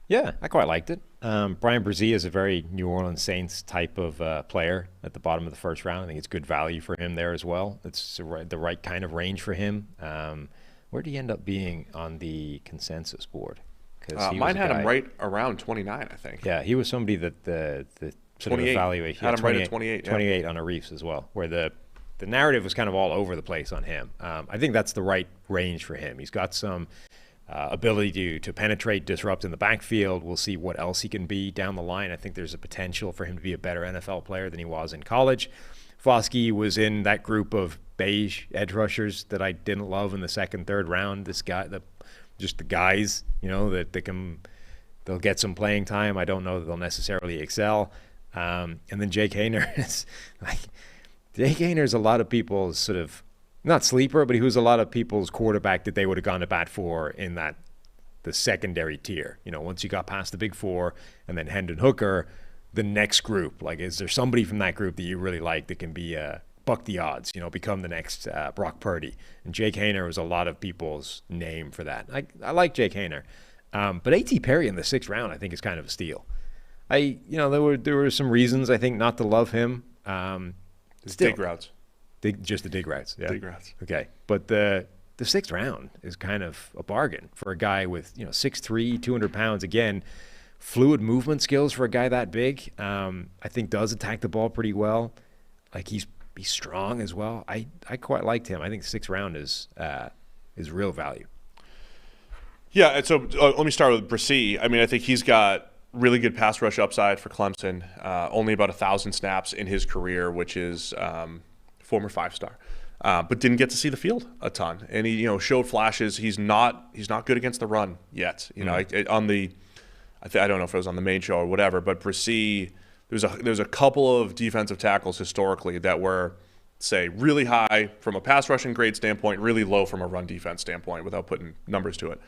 Yeah, I quite liked it. Brian Bresee is a very New Orleans Saints type of player at the bottom of the 1st round. I think it's good value for him there as well. It's the right kind of range for him. Where did he end up being on the consensus board? Mine had him right around 29, I think. Yeah, he was somebody that the sort of evaluation. Had him right at 28. 28 on Arif's as well, where the narrative was kind of all over the place on him. I think that's the right range for him. He's got some ability to penetrate, disrupt in the backfield. We'll see what else he can be down the line. I think there's a potential for him to be a better NFL player than he was in college. Foskey was in that group of beige edge rushers that I didn't love in the second, third round. This guy, just the guys, that they'll get some playing time. I don't know that they'll necessarily excel. And then Jake Haener is Jake Haener's a lot of people's sort of, not sleeper, but he was a lot of people's quarterback that they would have gone to bat for in the secondary tier. Once you got past the big four and then Hendon Hooker, the next group, is there somebody from that group that you really like that can be buck the odds, become the next Brock Purdy? And Jake Haener was a lot of people's name for that. I like Jake Haener. But A.T. Perry in the 6th round, I think, is kind of a steal. There were some reasons, I think, not to love him. Dig routes. Just the dig routes. Yeah. Dig routes. Okay. But the 6th round is kind of a bargain for a guy with 6'3", 200 pounds. Again, fluid movement skills for a guy that big. I think does attack the ball pretty well. He's strong as well. I quite liked him. I think the 6th round is real value. Yeah, and so let me start with Bresee. I think he's got really good pass rush upside for Clemson. Only about 1,000 snaps in his career, which is former 5-star, but didn't get to see the field a ton. And he showed flashes. He's not good against the run yet. On the I don't know if it was on the main show or whatever, but Bresee, there's a couple of defensive tackles historically that were, say, really high from a pass rushing grade standpoint, really low from a run defense standpoint, without putting numbers to it.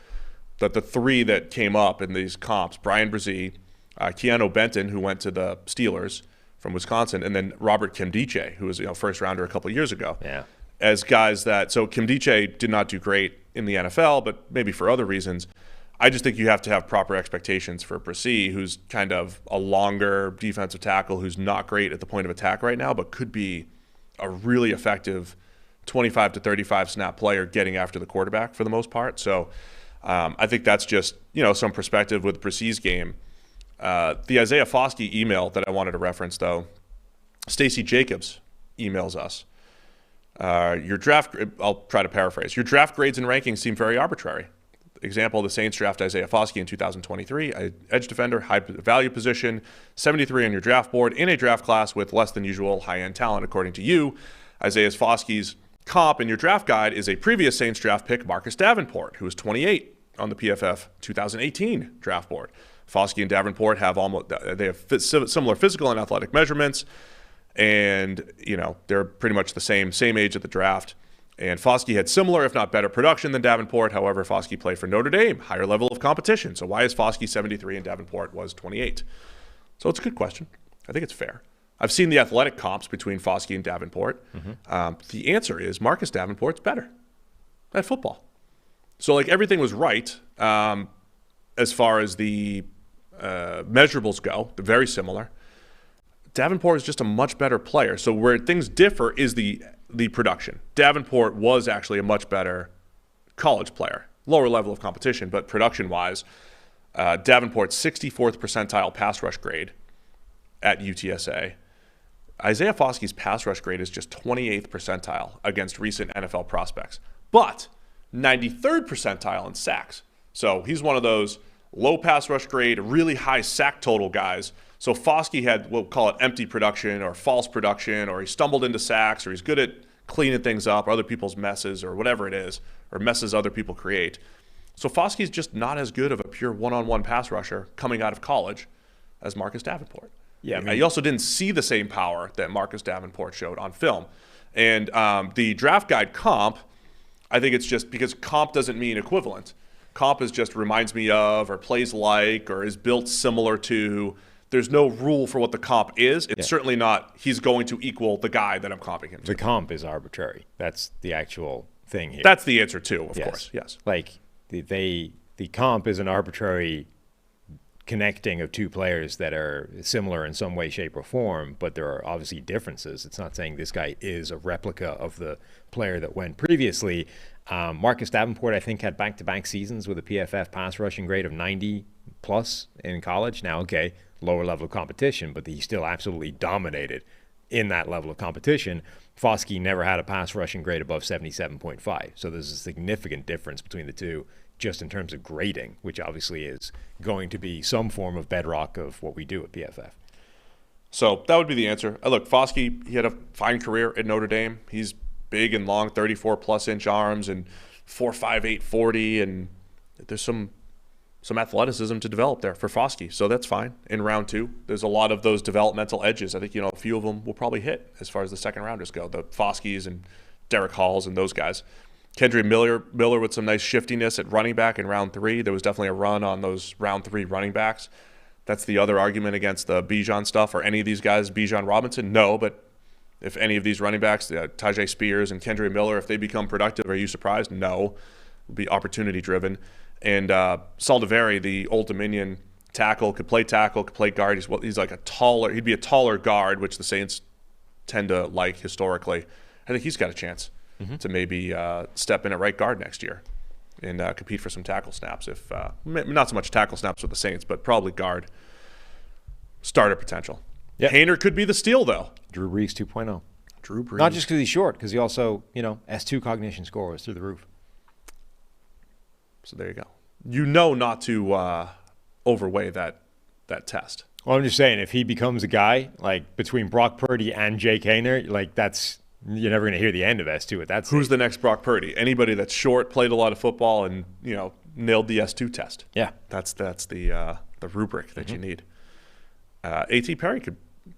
But the 3 that came up in these comps, Brian Bresee, Keanu Benton, who went to the Steelers from Wisconsin, and then Robert Kimdiche, who was first rounder a couple of years ago. Yeah. As guys so Kimdiche did not do great in the NFL, but maybe for other reasons. I just think you have to have proper expectations for Bresee, who's kind of a longer defensive tackle who's not great at the point of attack right now, but could be a really effective 25 to 35 snap player getting after the quarterback for the most part. So I think that's just, some perspective with Bresee's game. The Isaiah Foskey email that I wanted to reference, though, Stacey Jacobs emails us. I'll try to paraphrase. Your draft grades and rankings seem very arbitrary. Example, the Saints draft Isaiah Foskey in 2023, edge defender, high value position, 73 on your draft board in a draft class with less than usual high-end talent. According to you, Isaiah Foskey's comp in your draft guide is a previous Saints draft pick, Marcus Davenport, who was 28 on the PFF 2018 draft board. Foskey and Davenport have similar physical and athletic measurements, and they're pretty much the same age at the draft. And Foskey had similar, if not better, production than Davenport. However, Foskey played for Notre Dame, higher level of competition. So why is Foskey 73 and Davenport was 28? So it's a good question. I think it's fair. I've seen the athletic comps between Foskey and Davenport. Mm-hmm. The answer is Marcus Davenport's better at football. So everything was right as far as the measurables go. They're very similar. Davenport is just a much better player. So where things differ is the production. Davenport was actually a much better college player, lower level of competition, but production-wise, Davenport's 64th percentile pass rush grade at UTSA. Isaiah Foskey's pass rush grade is just 28th percentile against recent NFL prospects, but 93rd percentile in sacks. So he's one of those low pass rush grade, really high sack total guys. So Foskey had, we'll call it empty production or false production, or he stumbled into sacks, or he's good at cleaning things up, other people's messes, or whatever it is, or messes other people create. So Foskey's just not as good of a pure one-on-one pass rusher coming out of college as Marcus Davenport. Yeah, you also didn't see the same power that Marcus Davenport showed on film. And the draft guide comp, I think it's just because comp doesn't mean equivalent. Comp is just reminds me of, or plays like, or is built similar to. There's no rule for what the comp is. It's certainly not he's going to equal the guy that I'm comping him to. The comp is arbitrary. That's the actual thing here. That's the answer too, of course. Yes. The comp is an arbitrary connecting of two players that are similar in some way, shape, or form, but there are obviously differences. It's not saying this guy is a replica of the player that went previously. Marcus Davenport, I think, had back-to-back seasons with a PFF pass rushing grade of 90 plus in college. Now, okay, lower level of competition, but he still absolutely dominated in that level of competition. Foskey never had a pass rushing grade above 77.5. So there's a significant difference between the two just in terms of grading, which obviously is going to be some form of bedrock of what we do at PFF. So that would be the answer. Look, Foskey, he had a fine career at Notre Dame. He's big and long, 34-plus inch arms and 4.58 40, and there's some athleticism to develop there for Foskey, so that's fine. In round 2, there's a lot of those developmental edges. I think, a few of them will probably hit as far as the second rounders go, the Foskeys and Derek Halls and those guys. Kendry Miller with some nice shiftiness at running back in round 3. There was definitely a run on those round 3 running backs. That's the other argument against the Bijan stuff. Are any of these guys Bijan Robinson? No, but if any of these running backs, Tajay Spears and Kendry Miller, if they become productive, are you surprised? No. It'll be opportunity driven. And Saldiveri, the Old Dominion tackle, could play guard. He's like he'd be a taller guard, which the Saints tend to like historically. I think he's got a chance to maybe step in at right guard next year and compete for some tackle snaps. If not so much tackle snaps with the Saints, but probably guard starter potential. Yep. Haener could be the steal, though. Drew Brees 2.0. Drew Brees. Not just because he's short, because he also, S2 cognition score was through the roof. So there you go. Not to overweigh that test. Well, I'm just saying, if he becomes a guy, like, between Brock Purdy and Jake Haener, like, you're never going to hear the end of S2 at that stage. Who's the next Brock Purdy? Anybody that's short, played a lot of football, and, nailed the S2 test. Yeah. That's the rubric that you need. A.T. Perry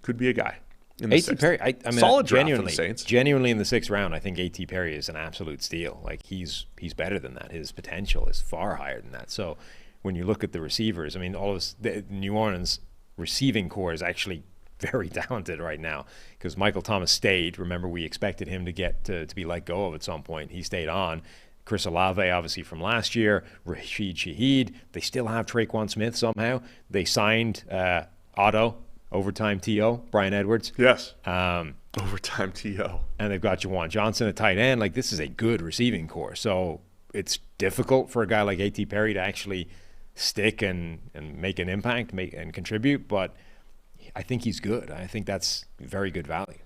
could be a guy in the A.T. Perry, I mean, solid draft for the Saints. Genuinely in the 6th round, I think A.T. Perry is an absolute steal. Like, he's better than that. His potential is far higher than that. So when you look at the receivers, I mean, the New Orleans receiving core is actually very talented right now because Michael Thomas stayed. Remember, we expected him to get to be let go of at some point. He stayed on. Chris Olave, obviously, from last year. Rashid Shaheed. They still have Traquan Smith somehow. They signed Otto, overtime T.O., Brian Edwards. Yes. Overtime T.O. And they've got Jawan Johnson at tight end. Like, this is a good receiving core. So it's difficult for a guy like A.T. Perry to actually stick and make an impact, and contribute. But I think he's good. I think that's very good value.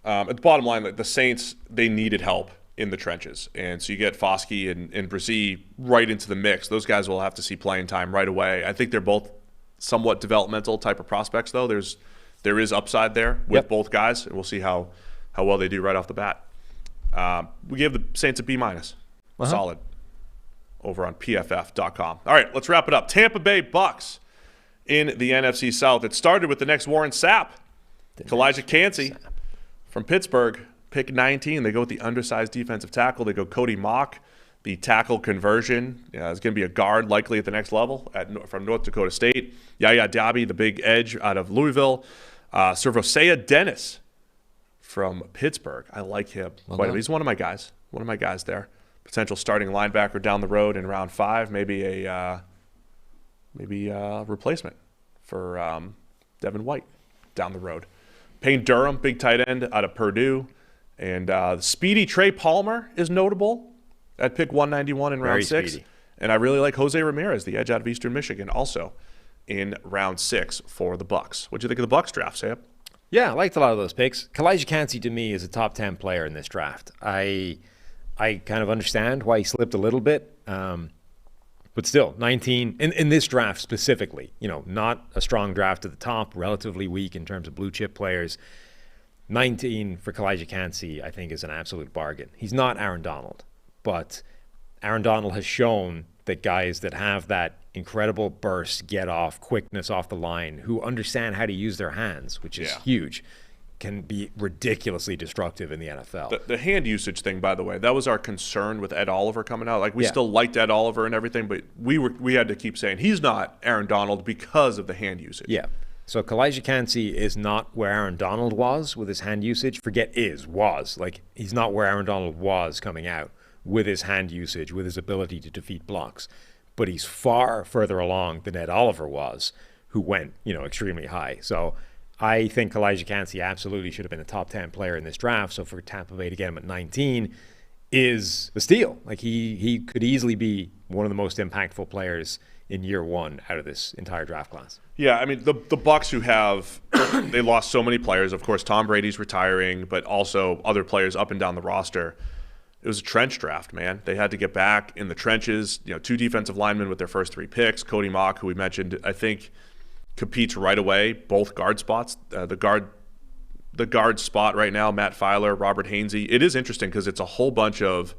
At the bottom line, the Saints, they needed help in the trenches. And so you get Foskey and Brzee right into the mix. Those guys will have to see playing time right away. I think they're both somewhat developmental type of prospects, though. There is upside there with both guys, and we'll see how well they do right off the bat. We gave the Saints a B-, solid, over on PFF.com. All right, let's wrap it up. Tampa Bay Bucks in the NFC South. It started with the next Warren Sapp, Kalijah Kancey from Pittsburgh, pick 19. They go with the undersized defensive tackle. They go Cody Mock. The tackle conversion is going to be a guard likely at the next level from North Dakota State. Yaya Diaby, the big edge out of Louisville. Servosea Dennis from Pittsburgh. I like him quite a bit. He's one of my guys. One of my guys there. Potential starting linebacker down the road in round 5. Maybe a replacement for Devin White down the road. Payne Durham, big tight end out of Purdue. And speedy Trey Palmer is notable at pick 191 in round 6. Speedy. And I really like Jose Ramirez, the edge out of Eastern Michigan, also in round 6 for the Bucks. What do you think of the Bucks draft, Sam? Yeah, I liked a lot of those picks. Kalijah Kancey, to me, is a top 10 player in this draft. I kind of understand why he slipped a little bit, but still, 19 in this draft specifically. Not a strong draft at the top, relatively weak in terms of blue chip players. 19 for Kalijah Kancey, I think, is an absolute bargain. He's not Aaron Donald. But Aaron Donald has shown that guys that have that incredible burst, get off, quickness off the line, who understand how to use their hands, which is huge, can be ridiculously destructive in the NFL. The hand usage thing, by the way, that was our concern with Ed Oliver coming out. Like, we still liked Ed Oliver and everything, but we had to keep saying he's not Aaron Donald because of the hand usage. Yeah. So Kalijah Kancey is not where Aaron Donald was with his hand usage. Was. Like, he's not where Aaron Donald was coming out with his hand usage, with his ability to defeat blocks. but he's far further along than Ed Oliver was, who went, extremely high. So I think Elijah Cansey absolutely should have been a top 10 player in this draft. So for Tampa Bay to get him at 19 is a steal. Like he could easily be one of the most impactful players in year one out of this entire draft class. Yeah, I mean, the Bucs who have – they lost so many players. Of course, Tom Brady's retiring, but also other players up and down the roster. It was a trench draft, man. They had to get back in the trenches. 2 defensive linemen with their first 3 picks. Cody Mock, who we mentioned, I think competes right away, both guard spots. The guard spot right now, Matt Filer, Robert Hainsey. It is interesting because it's a whole bunch of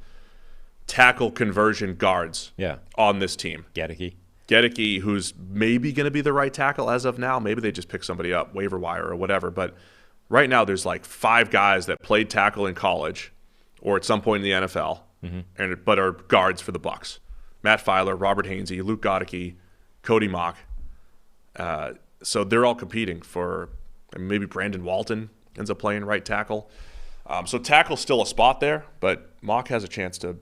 tackle conversion guards on this team. Gedeke, who's maybe going to be the right tackle as of now. Maybe they just pick somebody up, waiver wire or whatever. But right now there's like 5 guys that played tackle in college or at some point in the NFL, but are guards for the Bucs. Matt Filer, Robert Hainsey, Luke Gedeke, Cody Mock. So they're all competing for maybe Brandon Walton ends up playing right tackle. So tackle's still a spot there, but Mock has a chance to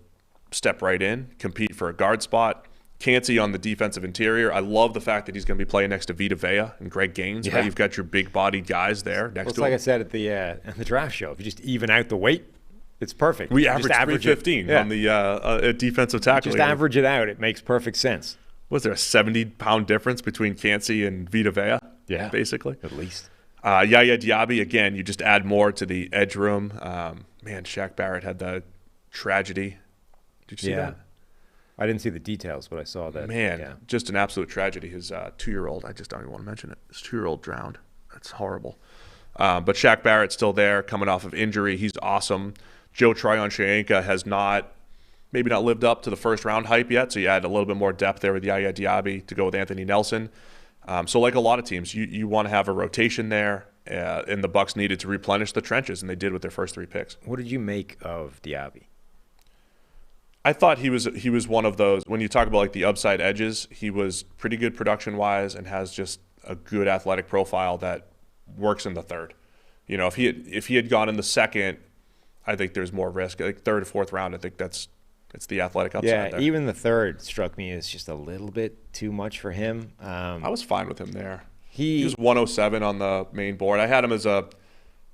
step right in, compete for a guard spot. Cansey on the defensive interior. I love the fact that he's going to be playing next to Vita Vea and Greg Gaines. Yeah. Right? You've got your big-bodied guys there next to him. Like I said at the draft show, if you just even out the weight, it's perfect. We averaged 315 on the defensive tackle. Just average it out. It makes perfect sense. Was there a 70-pound difference between Cansey and Vita Vea? Yeah, basically. At least. Yaya Diaby, again, you just add more to the edge room. Man, Shaq Barrett had the tragedy. Did you see that? I didn't see the details, but I saw that. Man, just an absolute tragedy. His 2-year-old, I just don't even want to mention it. His 2-year-old drowned. That's horrible. But Shaq Barrett's still there, coming off of injury. He's awesome. Joe Tryon-Shoyinka has maybe not lived up to the first-round hype yet, so you add a little bit more depth there with Yaya Diaby to go with Anthony Nelson. So like a lot of teams, you want to have a rotation there, and the Bucs needed to replenish the trenches, and they did with their first 3 picks. What did you make of Diaby? I thought he was one of those, when you talk about like the upside edges, he was pretty good production-wise and has just a good athletic profile that works in the third. If he had gone in the second, I think there's more risk. Like 3rd or 4th round, I think it's the athletic upside there. Even the 3rd struck me as just a little bit too much for him. I was fine with him there. He was 107 on the main board. I had him as a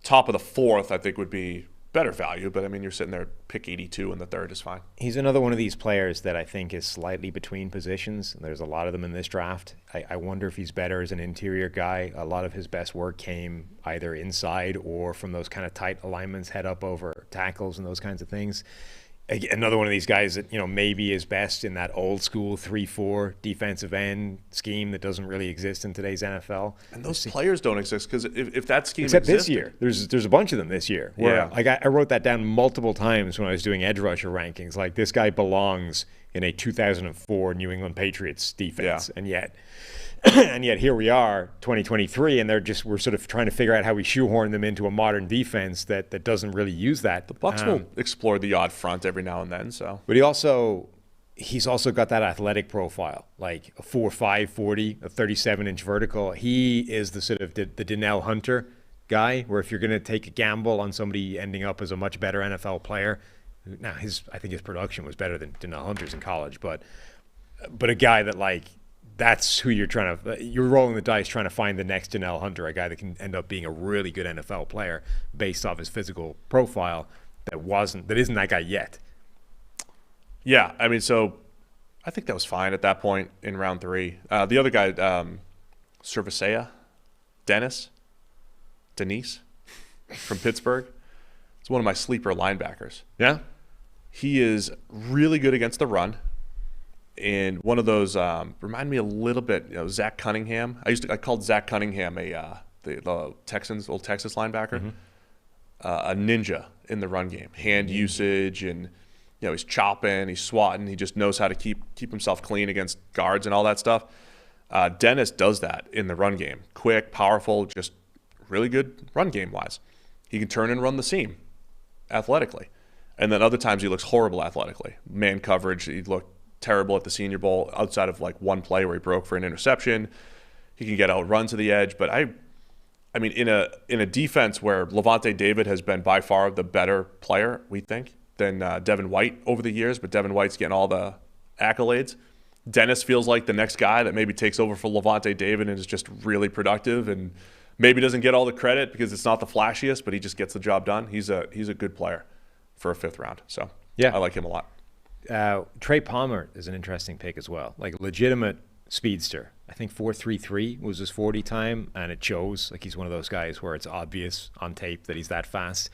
top of the 4th, I think would be better value, but I mean, you're sitting there, pick 82 in the 3rd is fine. He's another one of these players that I think is slightly between positions. There's a lot of them in this draft. I wonder if he's better as an interior guy. A lot of his best work came either inside or from those kind of tight alignments, head up over tackles and those kinds of things. Another one of these guys that maybe is best in that old school 3-4 defensive end scheme that doesn't really exist in today's NFL. And those players don't exist because if that scheme except existed, this year, there's a bunch of them this year. Where, I wrote that down multiple times when I was doing edge rusher rankings. Like this guy belongs in a 2004 New England Patriots defense, and yet here we are, 2023, and we're sort of trying to figure out how we shoehorn them into a modern defense that doesn't really use that. The Bucs will explore the odd front every now and then. So, but he's also got that athletic profile, like a 4.5 40, a 37-inch vertical. He is the sort of the Donnell Hunter guy, where if you're going to take a gamble on somebody ending up as a much better NFL player, now I think his production was better than Donnell Hunter's in college, but a guy that that's who you're rolling the dice trying to find the next Donnell Hunter, a guy that can end up being a really good NFL player based off his physical profile that isn't that guy yet. Yeah, I mean, so I think that was fine at that point in round 3. The other guy, Cervicea, Denise from Pittsburgh. It's one of my sleeper linebackers. Yeah? He is really good against the run. And one of those remind me a little bit, Zach Cunningham. I called Zach Cunningham the Texans, old Texas linebacker, a ninja in the run game. Hand usage, and he's chopping, he's swatting, he just knows how to keep himself clean against guards and all that stuff. Dennis does that in the run game. Quick, powerful, just really good run game wise. He can turn and run the seam athletically, and then other times he looks horrible athletically. Man coverage, he looked terrible at the Senior Bowl outside of one play where he broke for an interception. He can get outrun to the edge, but I mean in a defense where Levante David has been by far the better player, we think, than Devin White over the years, but Devin White's getting all the accolades. Dennis feels like the next guy that maybe takes over for Levante David and is just really productive and maybe doesn't get all the credit because it's not the flashiest, but he just gets the job done. He's a good player for a 5th round. So I like him a lot. Trey Palmer is an interesting pick as well. Like legitimate speedster. I think 4.33 was his 40 time, and it shows. Like he's one of those guys where it's obvious on tape that he's that fast.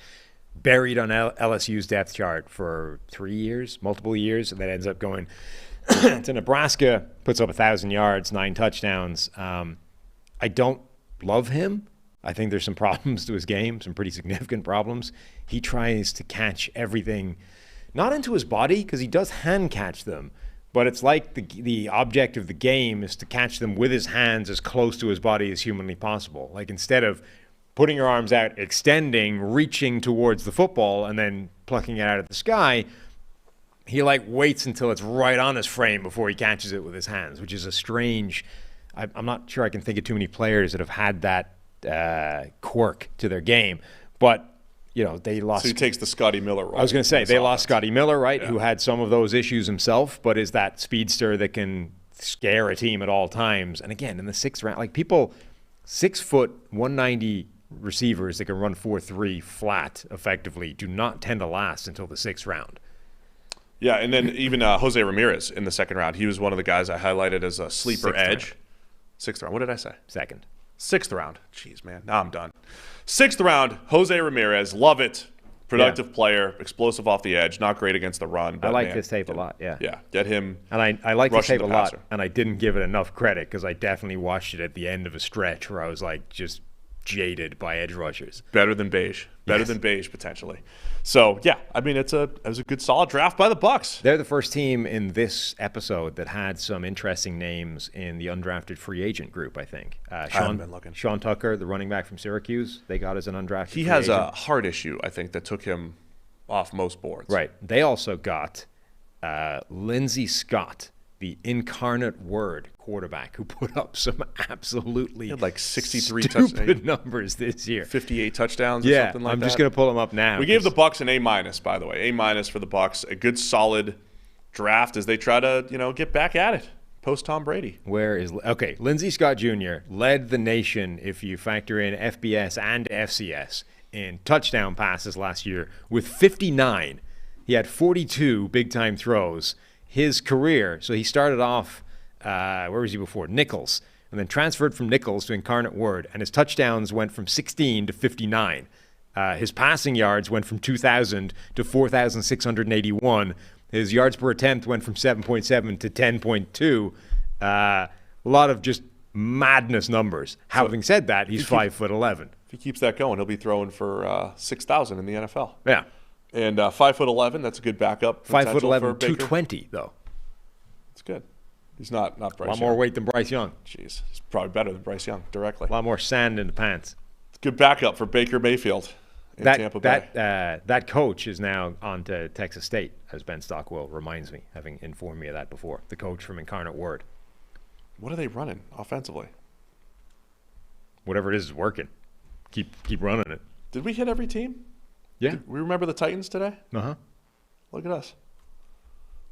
Buried on LSU's depth chart for 3 years, multiple years, and that ends up going to Nebraska, puts up 1,000 yards, 9 touchdowns. I don't love him. I think there's some problems to his game, some pretty significant problems. He tries to catch everything, not into his body, because he does hand catch them, but it's like the object of the game is to catch them with his hands as close to his body as humanly possible. Like instead of putting your arms out, extending, reaching towards the football, and then plucking it out of the sky, he like waits until it's right on his frame before he catches it with his hands, which is a strange. I'm not sure I can think of too many players that have had that quirk to their game, but they lost. So he takes the Scotty Miller role. I was going to say they lost Scotty Miller, right? Yeah. Who had some of those issues himself, but is that speedster that can scare a team at all times. And again, in the 6th round, like people 6 foot 190 receivers that can run 4.3 flat effectively do not tend to last until the 6th round. Yeah, and then even Jose Ramirez in the 2nd round, he was one of the guys I highlighted as a sleeper edge. 6th round. What did I say? 2nd. 6th round. Jeez, man. Now I'm done. 6th round, Jose Ramirez. Love it. Productive player, explosive off the edge, not great against the run. But I like this tape a lot, yeah. Yeah, get him. And I like this tape a lot, and I didn't give it enough credit because I definitely watched it at the end of a stretch where I was like just jaded by edge rushers. Better than beige. Better than beige, potentially. So, yeah, I mean, it was a good, solid draft by the Bucs. They're the first team in this episode that had some interesting names in the undrafted free agent group, I think. I haven't been looking. Sean Tucker, the running back from Syracuse, they got as an undrafted free agent. He has a heart issue, I think, that took him off most boards. Right. They also got Lindsey Scott, the incarnate word quarterback who put up some absolutely he had like 63 stupid numbers this year. 58 touchdowns or something like that. I'm just going to pull them up now. We gave the Bucs an A-, by the way. A- for the Bucs. A good, solid draft as they try to, get back at it post Tom Brady. Lindsey Scott Jr. led the nation if you factor in FBS and FCS in touchdown passes last year with 59. He had 42 big-time throws. His career, so he started off, where was he before? Nichols, and then transferred from Nichols to Incarnate Word, and his touchdowns went from 16 to 59. His passing yards went from 2,000 to 4,681. His yards per attempt went from 7.7 to 10.2. A lot of just madness numbers. Having said that, he's 5'11". If he keeps that going, he'll be throwing for 6,000 in the NFL. Yeah. And 5'11", that's a good backup. 5'11", 220 though. That's good. He's not Bryce Young. A lot more weight than Bryce Young. Jeez, he's probably better than Bryce Young directly. A lot more sand in the pants. It's a good backup for Baker Mayfield in Tampa Bay. That coach is now on to Texas State, as Ben Stockwell reminds me, having informed me of that before. The coach from Incarnate Word. What are they running offensively? Whatever it is working. Keep running it. Did we hit every team? Yeah. We remember the Titans today? Uh-huh. Look at us.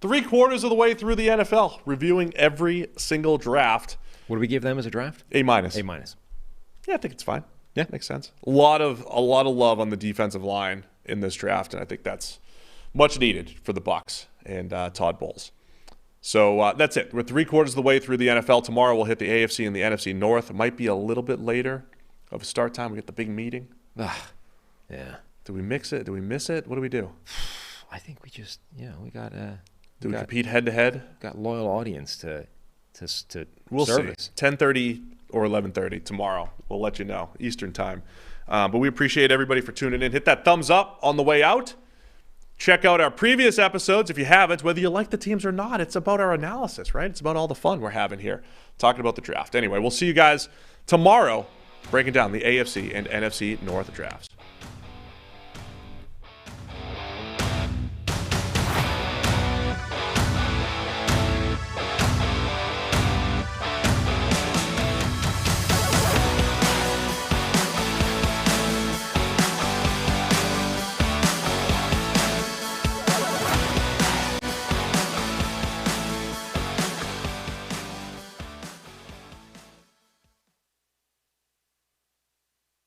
3/4 of the way through the NFL, reviewing every single draft. What do we give them as a draft? A-. A-. Yeah, I think it's fine. Yeah. Makes sense. A lot of love on the defensive line in this draft, and I think that's much needed for the Bucs and Todd Bowles. So that's it. We're 3/4 of the way through the NFL. Tomorrow we'll hit the AFC and the NFC North. It might be a little bit later of a start time. We get the big meeting. Yeah. Do we mix it? Do we miss it? What do we do? I think we just, we got. Do we compete head to head? Got loyal audience to we'll service. See. 10:30 or 11:30 tomorrow. We'll let you know Eastern time. But we appreciate everybody for tuning in. Hit that thumbs up on the way out. Check out our previous episodes if you haven't. Whether you like the teams or not, it's about our analysis, right? It's about all the fun we're having here, talking about the draft. Anyway, we'll see you guys tomorrow, breaking down the AFC and NFC North drafts.